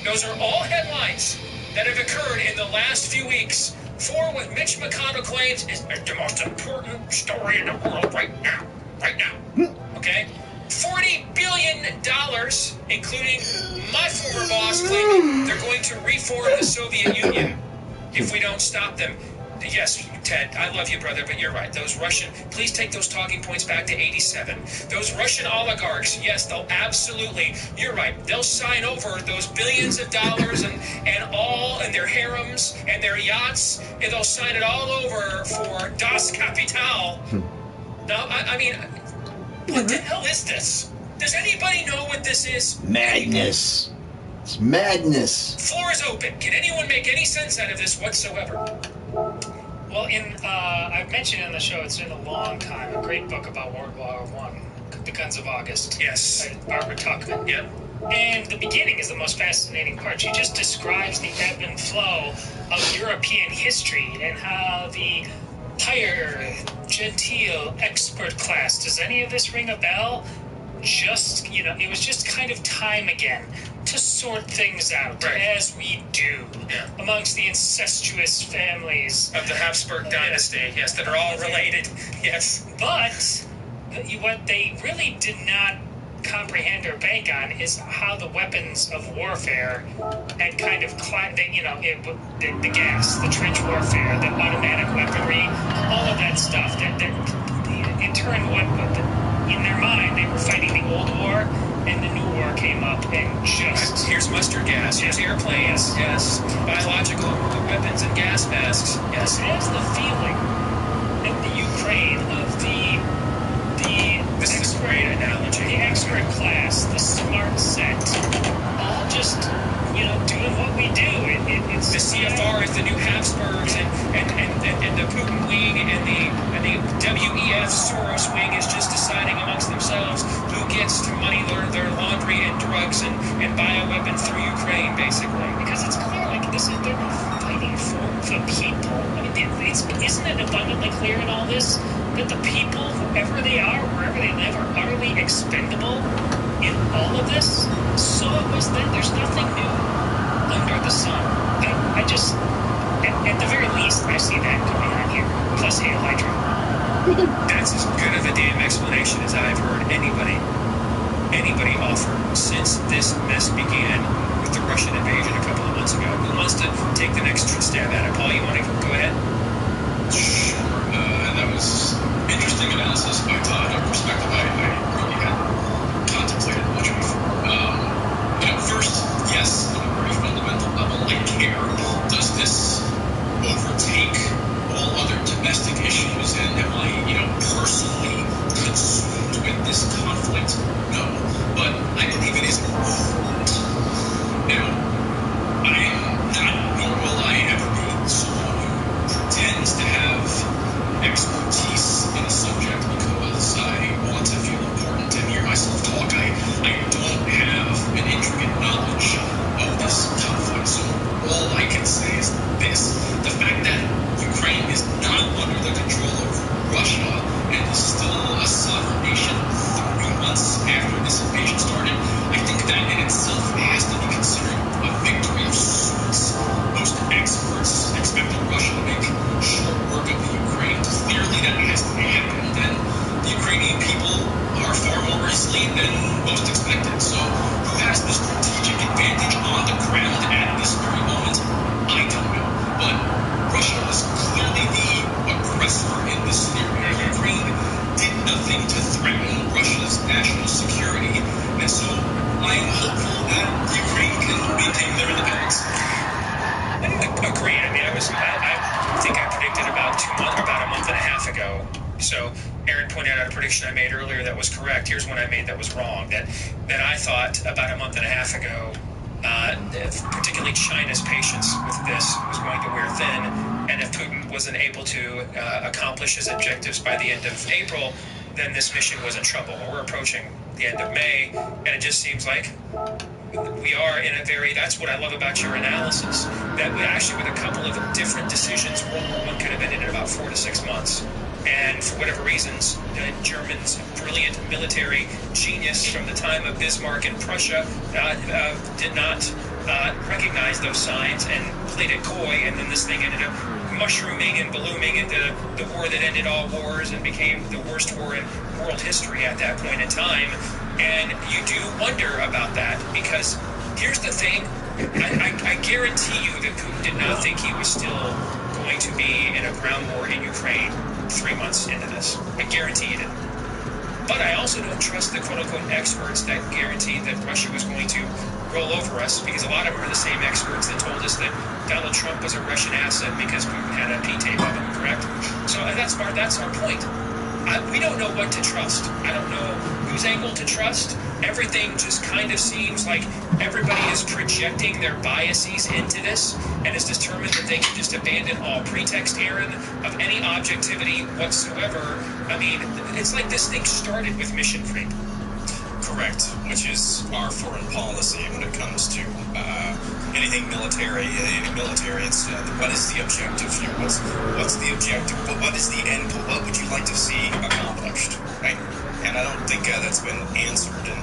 Those are all headlines that have occurred in the last few weeks for what Mitch McConnell claims is the most important story in the world right now. Right now. Okay? $40 billion, including my former boss, claiming they're going to reform the Soviet Union if we don't stop them. Yes, Ted, I love you, brother, but you're right. Those Russian, please take those talking points back to 87. Those Russian oligarchs, yes, they'll absolutely, you're right, they'll sign over those billions of dollars and their harems and their yachts, and they'll sign it all over for Das Kapital. Now, I mean, what the hell is this? Does anybody know what this is? Madness. It's madness. Floor is open. Can anyone make any sense out of this whatsoever? Well, I've mentioned in the show, it's been a long time, a great book about World War I, The Guns of August. Yes. By Barbara Tuchman. Yep. And the beginning is the most fascinating part. She just describes the ebb and flow of European history and how the higher, genteel, expert class, does any of this ring a bell? Just, it was just kind of time again to sort things out, as we do, amongst the incestuous families of the Habsburg dynasty, yes, that are all related, yes. But what they really did not comprehend or bank on is how the weapons of warfare had kind of the gas, the trench warfare, the automatic weaponry, all of that stuff. That in turn, in their mind, they were fighting the old war, and the new war came up, and just here's mustard gas, here's airplanes, yes, biological weapons and gas masks, yes. It has the feeling that the Ukraine of this is a great analogy. The expert class, the smart set, all just, doing what we do. It's the CFR is the new Habsburgs, and the Putin wing and the WEF Soros wing is just deciding amongst themselves who gets to money their laundry and drugs and bioweapons through Ukraine, basically. Because it's clear, they're not fighting for the people. I mean, isn't it abundantly clear in all this that the people, whoever they are, wherever they live, are utterly expendable in all of this? So it was then. There's nothing new under the sun. I just, at the very least, I see that going on here. Plus Hail Hydra. That's as good of a damn explanation as I've heard anybody offer since this mess began with the Russian invasion a couple of months ago. Who wants to take the next stab at it? Paul, you want to go ahead? Sure. That was interesting analysis by Todd, a perspective I really hadn't contemplated much before. First, yes, on a very fundamental level, I care. Does this overtake all other domestic issues, and am I, personally consumed with this conflict? No. But I believe it is important. Now, I am not, nor will I ever be, someone who pretends to have expertise in a subject because I want to feel important and hear myself talk. I don't have an intricate knowledge of this conflict, so all I can say is this. The fact that Ukraine is not under the control of Russia and is still a sovereign nation 3 months after this invasion started, I think that in itself has to be considered a victory of sorts. Most experts expected Russia to make short work of the Ukraine. Clearly that hasn't happened, and the Ukrainian people are far more resilient than most expected. So who has the strategic advantage on the ground at this very moment? I don't know. But Russia was clearly the aggressor in this scenario. Ukraine did nothing to threaten Russia's national security, and so I'm hopeful that Ukraine can maintain their independence. Agreed. I mean, I think I predicted about a month and a half ago. So Aaron pointed out a prediction I made earlier that was correct. Here's one I made that was wrong. That I thought about a month and a half ago, particularly China's patience with this was going to wear thin, and if Putin wasn't able to accomplish his objectives by the end of April, then this mission was in trouble. We're approaching the end of May, and it just seems like we are in a that's what I love about your analysis, that we actually, with a couple of different decisions, World War I could have ended in about 4 to 6 months. And for whatever reasons, the Germans' brilliant military genius from the time of Bismarck and Prussia did not recognized those signs and played it coy, and then this thing ended up mushrooming and ballooning into the war that ended all wars and became the worst war in world history at that point in time. And you do wonder about that, because here's the thing. I guarantee you that Putin did not think he was still going to be in a ground war in Ukraine 3 months into this. I guarantee you didn't. But I also don't trust the quote-unquote experts that guaranteed that Russia was going to roll over us, because a lot of them are the same experts that told us that Donald Trump was a Russian asset because Putin had a P-tape of him, correct? So that's our point. We don't know what to trust. I don't know whose angle to trust. Everything just kind of seems like everybody is projecting their biases into this and is determined that they can just abandon all pretext, Aaron, of any objectivity whatsoever. I mean, it's like this thing started with mission creep. Correct, which is our foreign policy when it comes to anything military. It's what is the objective here? What's the objective? What is the end goal? What would you like to see accomplished? Right? And I don't think that's been answered. And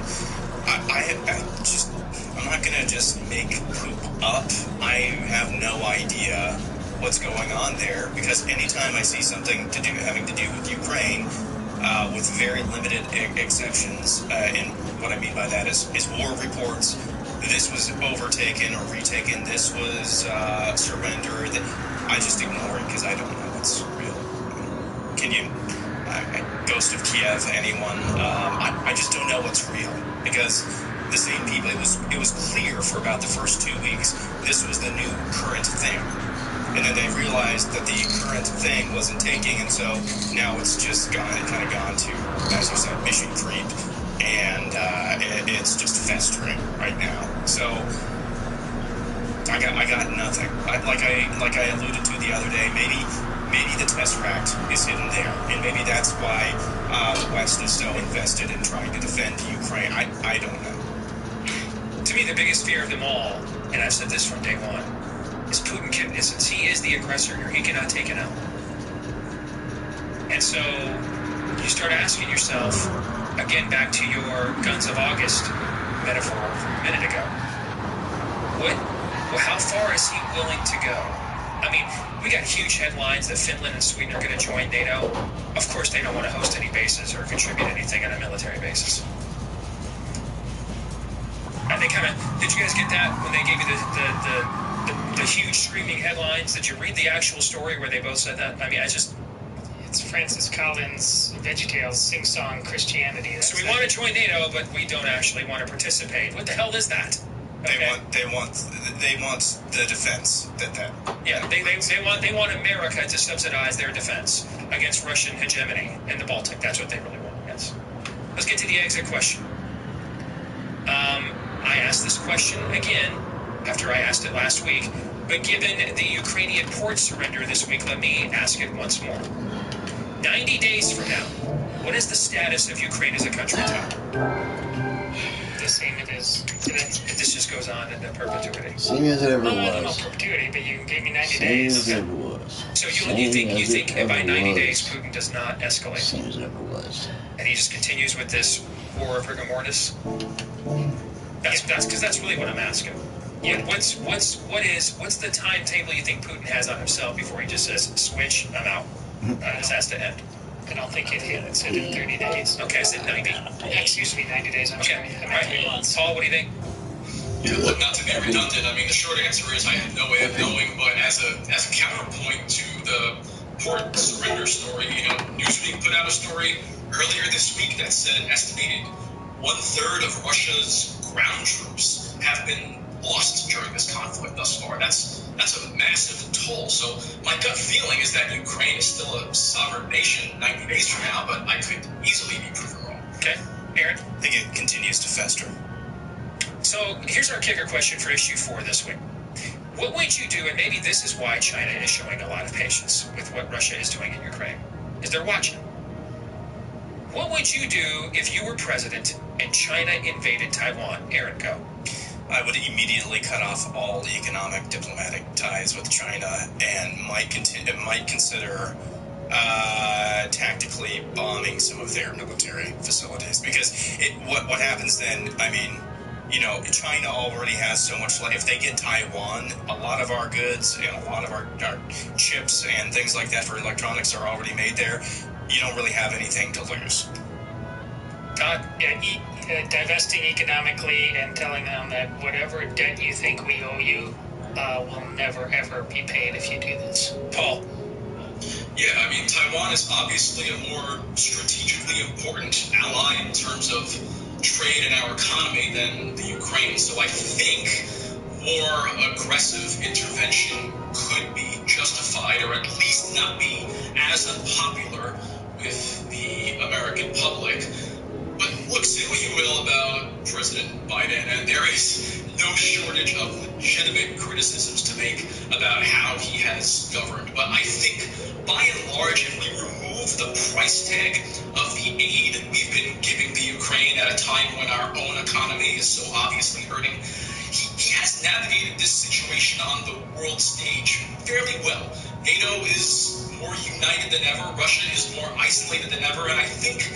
I'm not gonna just make poop up. I have no idea what's going on there, because anytime I see something having to do with Ukraine, with very limited exceptions, and what I mean by that is war reports. This was overtaken or retaken. This was surrendered. I just ignore it because I don't know what's real. Can you, Ghost of Kiev, anyone? I just don't know what's real, because the same people. It was clear for about the first 2 weeks this was the new current thing. And then they realized that the current thing wasn't taking, and so now it's just kind of gone to, as you said, mission creep, and it's just festering right now. So I got nothing. Like I alluded to the other day, maybe the Tesseract is hidden there, and maybe that's why the West is so invested in trying to defend Ukraine. I don't know. To me, the biggest fear of them all, and I've said this from day one, is Putin. Since he is the aggressor here, he cannot take it out. And so you start asking yourself, again, back to your Guns of August metaphor from a minute ago, how far is he willing to go? I mean, we got huge headlines that Finland and Sweden are going to join NATO. Of course, they don't want to host any bases or contribute anything on a military basis. And they kind of, did you guys get that when they gave you the huge screaming headlines? Did you read the actual story where they both said that? I mean, it's Francis Collins' VeggieTales sing-song Christianity. So we want to join NATO, but we don't actually want to participate. What the hell is that? Okay. They want the defense that. Yeah, they want America to subsidize their defense against Russian hegemony in the Baltic. That's what they really want. Yes. Let's get to the exit question. I asked this question again after I asked it last week, but given the Ukrainian port surrender this week, let me ask it once more. 90 days from now, what is the status of Ukraine as a country, Tom? The same it is today. This just goes on into perpetuity. Same as it ever was. I don't know perpetuity, but you gave me 90 Same days. as it ever was. So you think by 90 days Putin does not escalate? Same as it ever was. And he just continues with this war of rigor mortis? That's because that's really what I'm asking. Yeah. What's the timetable you think Putin has on himself before he just says, switch, I'm out? This has to end. I don't think it said in 30 days. Okay, I said 90. Excuse me, 90 days. I'm sorry. I meant 3 months. Paul, what do you think? Yeah, look, not to be redundant, I mean, the short answer is I have no way of knowing, but as a counterpoint to the port surrender story, Newsweek put out a story earlier this week that said estimated 1/3 of Russia's ground troops have been lost during this conflict thus far. That's a massive toll. So my gut feeling is that Ukraine is still a sovereign nation 90 days from now, but I could easily be proven wrong. Okay, Aaron? I think it continues to fester. So here's our kicker question for issue 4 this week. What would you do, and maybe this is why China is showing a lot of patience with what Russia is doing in Ukraine, is they're watching. What would you do if you were president and China invaded Taiwan? Aaron, go. I would immediately cut off all economic, diplomatic ties with China and might consider tactically bombing some of their military facilities. Because what happens then, I mean, China already has so much. If they get Taiwan, a lot of our goods and a lot of our chips and things like that for electronics are already made there. You don't really have anything to lose. Todd, divesting economically and telling them that whatever debt you think we owe you will never, ever be paid if you do this. Paul? Yeah, I mean, Taiwan is obviously a more strategically important ally in terms of trade in our economy than the Ukraine. So I think more aggressive intervention could be justified, or at least not be as unpopular with the American public. But look, say what you will about President Biden, and there is no shortage of legitimate criticisms to make about how he has governed. But I think, by and large, if we remove the price tag of the aid we've been giving the Ukraine at a time when our own economy is so obviously hurting, he has navigated this situation on the world stage fairly well. NATO is more united than ever. Russia is more isolated than ever. And I think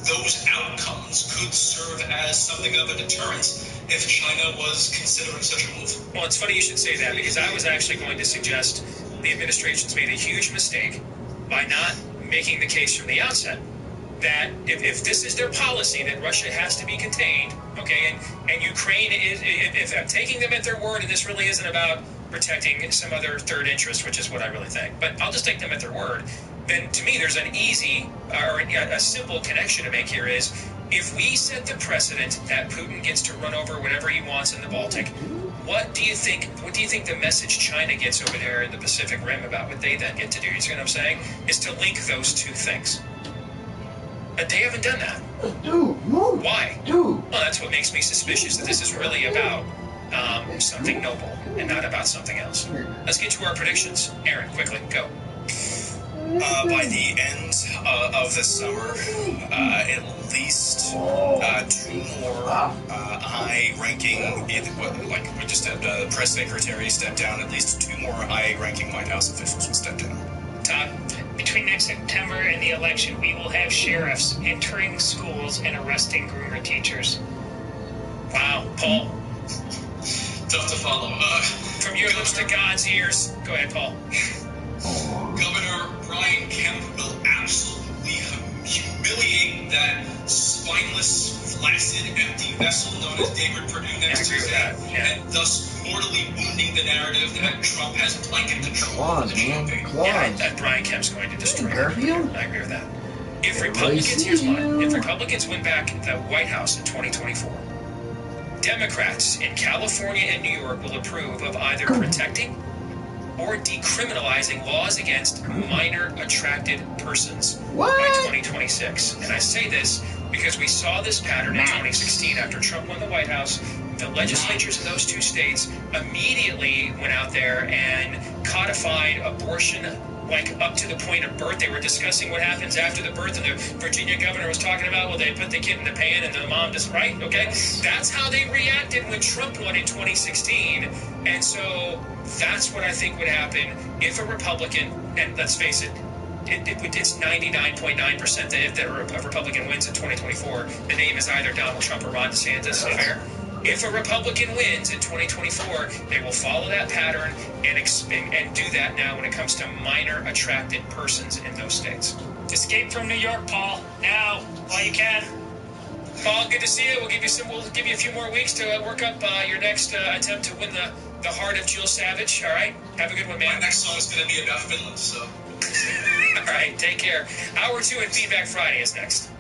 those outcomes could serve as something of a deterrent if China was considering such a move. Well, it's funny you should say that, because I was actually going to suggest the administration's made a huge mistake by not making the case from the outset that if this is their policy, that Russia has to be contained, okay, and Ukraine is, if I'm taking them at their word, and this really isn't about protecting some other third interest, which is what I really think, but I'll just take them at their word, then to me there's an easy or a simple connection to make here is, if we set the precedent that Putin gets to run over whatever he wants in the Baltic, what do you think the message China gets over there in the Pacific Rim about what they then get to do, you see what I'm saying, is to link those two things. They haven't done that. Dude, move. Why? Dude. Well, that's what makes me suspicious that this is really about something noble and not about something else. Let's get to our predictions. Aaron, quickly, go. By the end of the summer, at least 2 more high-ranking, we just had the press secretary step down, at least 2 more high-ranking White House officials will step down. Todd? Between next September and the election, we will have sheriffs entering schools and arresting groomer teachers. Wow. Paul? Tough to follow. From your lips to God's ears. Go ahead, Paul. Governor Brian Kemp will absolutely humiliate that spineless, flaccid, empty vessel known as David Perdue next Tuesday, and thus mortally wounding the narrative that Trump has blanket control of the campaign. Yeah, that Brian Kemp's going to destroy Garfield? I agree with that. If Republicans, here's mine, if Republicans win back the White House in 2024, Democrats in California and New York will approve of either protecting or decriminalizing laws against minor attracted persons by 2026. And I say this because we saw this pattern in 2016 after Trump won the White House. The legislatures in those 2 states immediately went out there and codified abortion, like up to the point of birth. They were discussing what happens after the birth, and the Virginia governor was talking about, well, they put the kid in the pan and the mom just, right? Okay? That's how they reacted when Trump won in 2016. And so that's what I think would happen if a Republican, and let's face it, it's 99.9% that if a Republican wins in 2024, the name is either Donald Trump or Ron DeSantis. Fair? If a Republican wins in 2024, they will follow that pattern and do that now when it comes to minor attracted persons in those states. Escape from New York, Paul. Now, while you can. Paul, good to see you. We'll give you a few more weeks to work up your next attempt to win the heart of Jill Savage. All right? Have a good one, man. My next song is going to be about Finland, so. All right, take care. Hour 2 and Feedback Friday is next.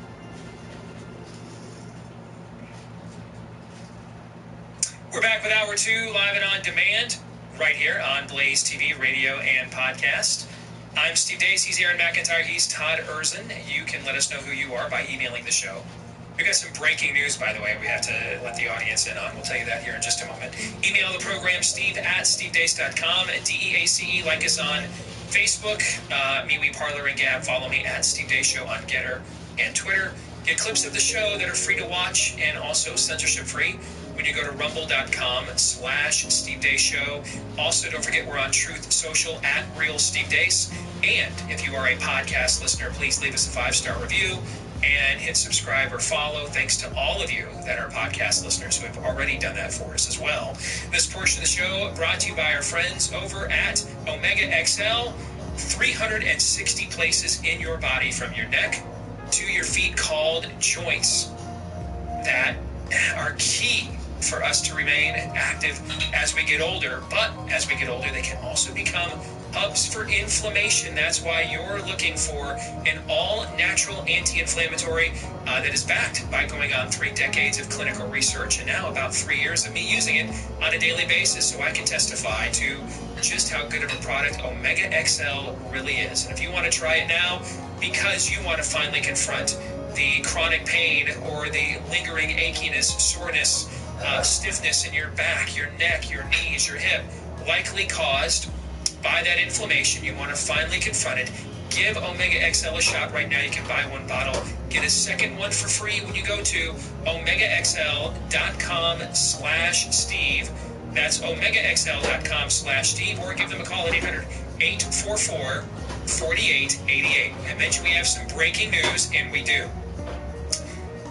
We're back with Hour 2, live and on demand, right here on Blaze TV, radio, and podcast. I'm Steve Dace. He's Aaron McIntyre. He's Todd Erzin. You can let us know who you are by emailing the show. We've got some breaking news, by the way, we have to let the audience in on. We'll tell you that here in just a moment. Email the program, steve@stevedace.com, DACE. Like us on Facebook, MeWe, Parler, and Gab. Follow me at Steve Dace Show on Getter and Twitter. Get clips of the show that are free to watch and also censorship-free when you go to rumble.com/Steve Dace Show. Also, don't forget we're on Truth Social @RealSteveDace. And if you are a podcast listener, please leave us a 5-star review and hit subscribe or follow. Thanks to all of you that are podcast listeners who have already done that for us as well. This portion of the show brought to you by our friends over at Omega XL. 360 places in your body from your neck to your feet called joints that are key for us to remain active as we get older. But as we get older, they can also become hubs for inflammation. That's why you're looking for an all-natural anti-inflammatory that is backed by going on 3 decades of clinical research and now about 3 years of me using it on a daily basis, so I can testify to just how good of a product Omega XL really is. And if you want to try it now because you want to finally confront the chronic pain or the lingering achiness, soreness, stiffness in your back, your neck, your knees, your hip, likely caused by that inflammation, you want to finally confront it, give Omega XL a shot right now. You can buy 1 bottle, get a second one for free when you go to OmegaXL.com/Steve. That's OmegaXL.com/Steve, or give them a call at 800-844-4888. I mentioned we have some breaking news, and we do.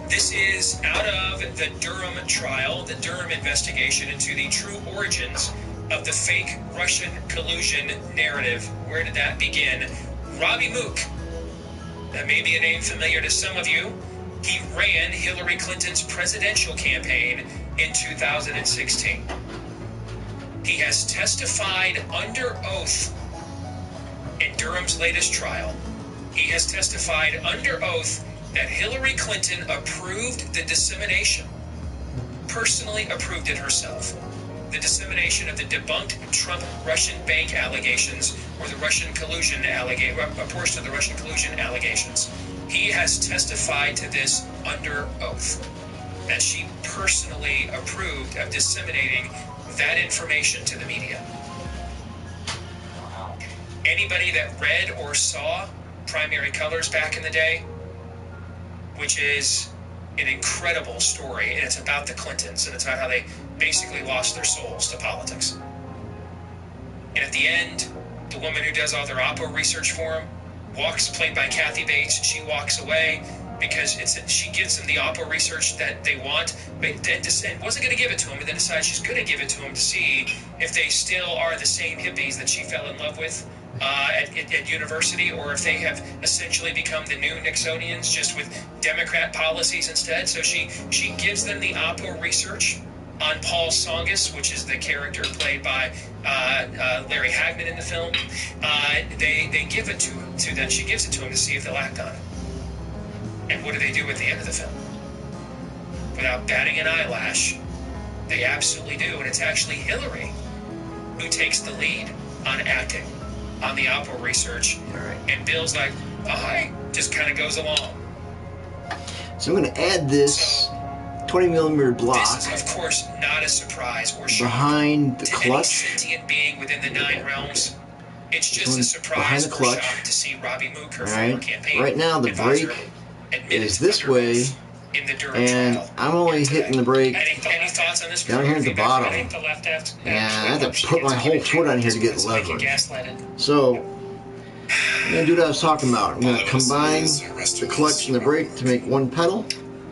This is out of the Durham trial, the Durham investigation into the true origins of the fake Russian collusion narrative. Where did that begin? Robbie Mook, that may be a name familiar to some of you. He ran Hillary Clinton's presidential campaign in 2016. He has testified under oath in Durham's latest trial. He has testified under oath that Hillary Clinton approved the dissemination, personally approved it herself, the dissemination of the debunked Trump Russian bank allegations, or the Russian collusion a portion of the Russian collusion allegations. He has testified to this under oath, that she personally approved of disseminating that information to the media. Anybody that read or saw Primary Colors back in the day, which is an incredible story, and it's about the Clintons, and it's about how they basically lost their souls to politics. And at the end, the woman who does all their Oppo research for them played by Kathy Bates, she walks away because she gives them the Oppo research that they want, but then wasn't going to give it to them, and then decides she's going to give it to them to see if they still are the same hippies that she fell in love with at university, or if they have essentially become the new Nixonians, just with Democrat policies instead. So she gives them the Oppo research on Paul Tsongas, which is the character played by Larry Hagman in the film. They give it to them. She gives it to them to see if they'll act on it. And what do they do at the end of the film? Without batting an eyelash, they absolutely do. And it's actually Hillary who takes the lead on acting on the Oppo research. And Bill's like, just kind of goes along. So I'm going to add this 20mm block. This is, of course, not a surprise or shock behind the clutch. Any sentient being within the 9 realms. It's just a surprise or shock to see Robbie Mook, her former campaign right now the brake is this way, and I'm only hitting the brake any thoughts on this down here at the bottom. I think the left And I have to put my whole foot on here to get leverage. So I'm going to do what I was talking about. I'm going to combine the clutch and the brake to make one pedal.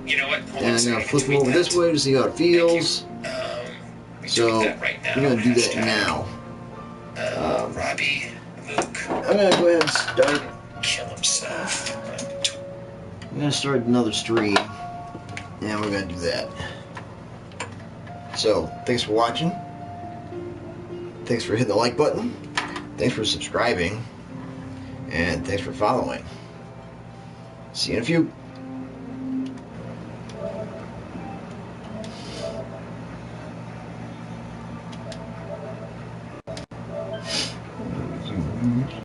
You know what? And I'm going to flip them over this way to see how it feels. So I'm going to do that now. Robbie Mook. I'm going to go ahead and start. Kill himself. I'm going to start another stream. And we're going to do that. So, thanks for watching. Thanks for hitting the like button. Thanks for subscribing. And thanks for following. See you in a few.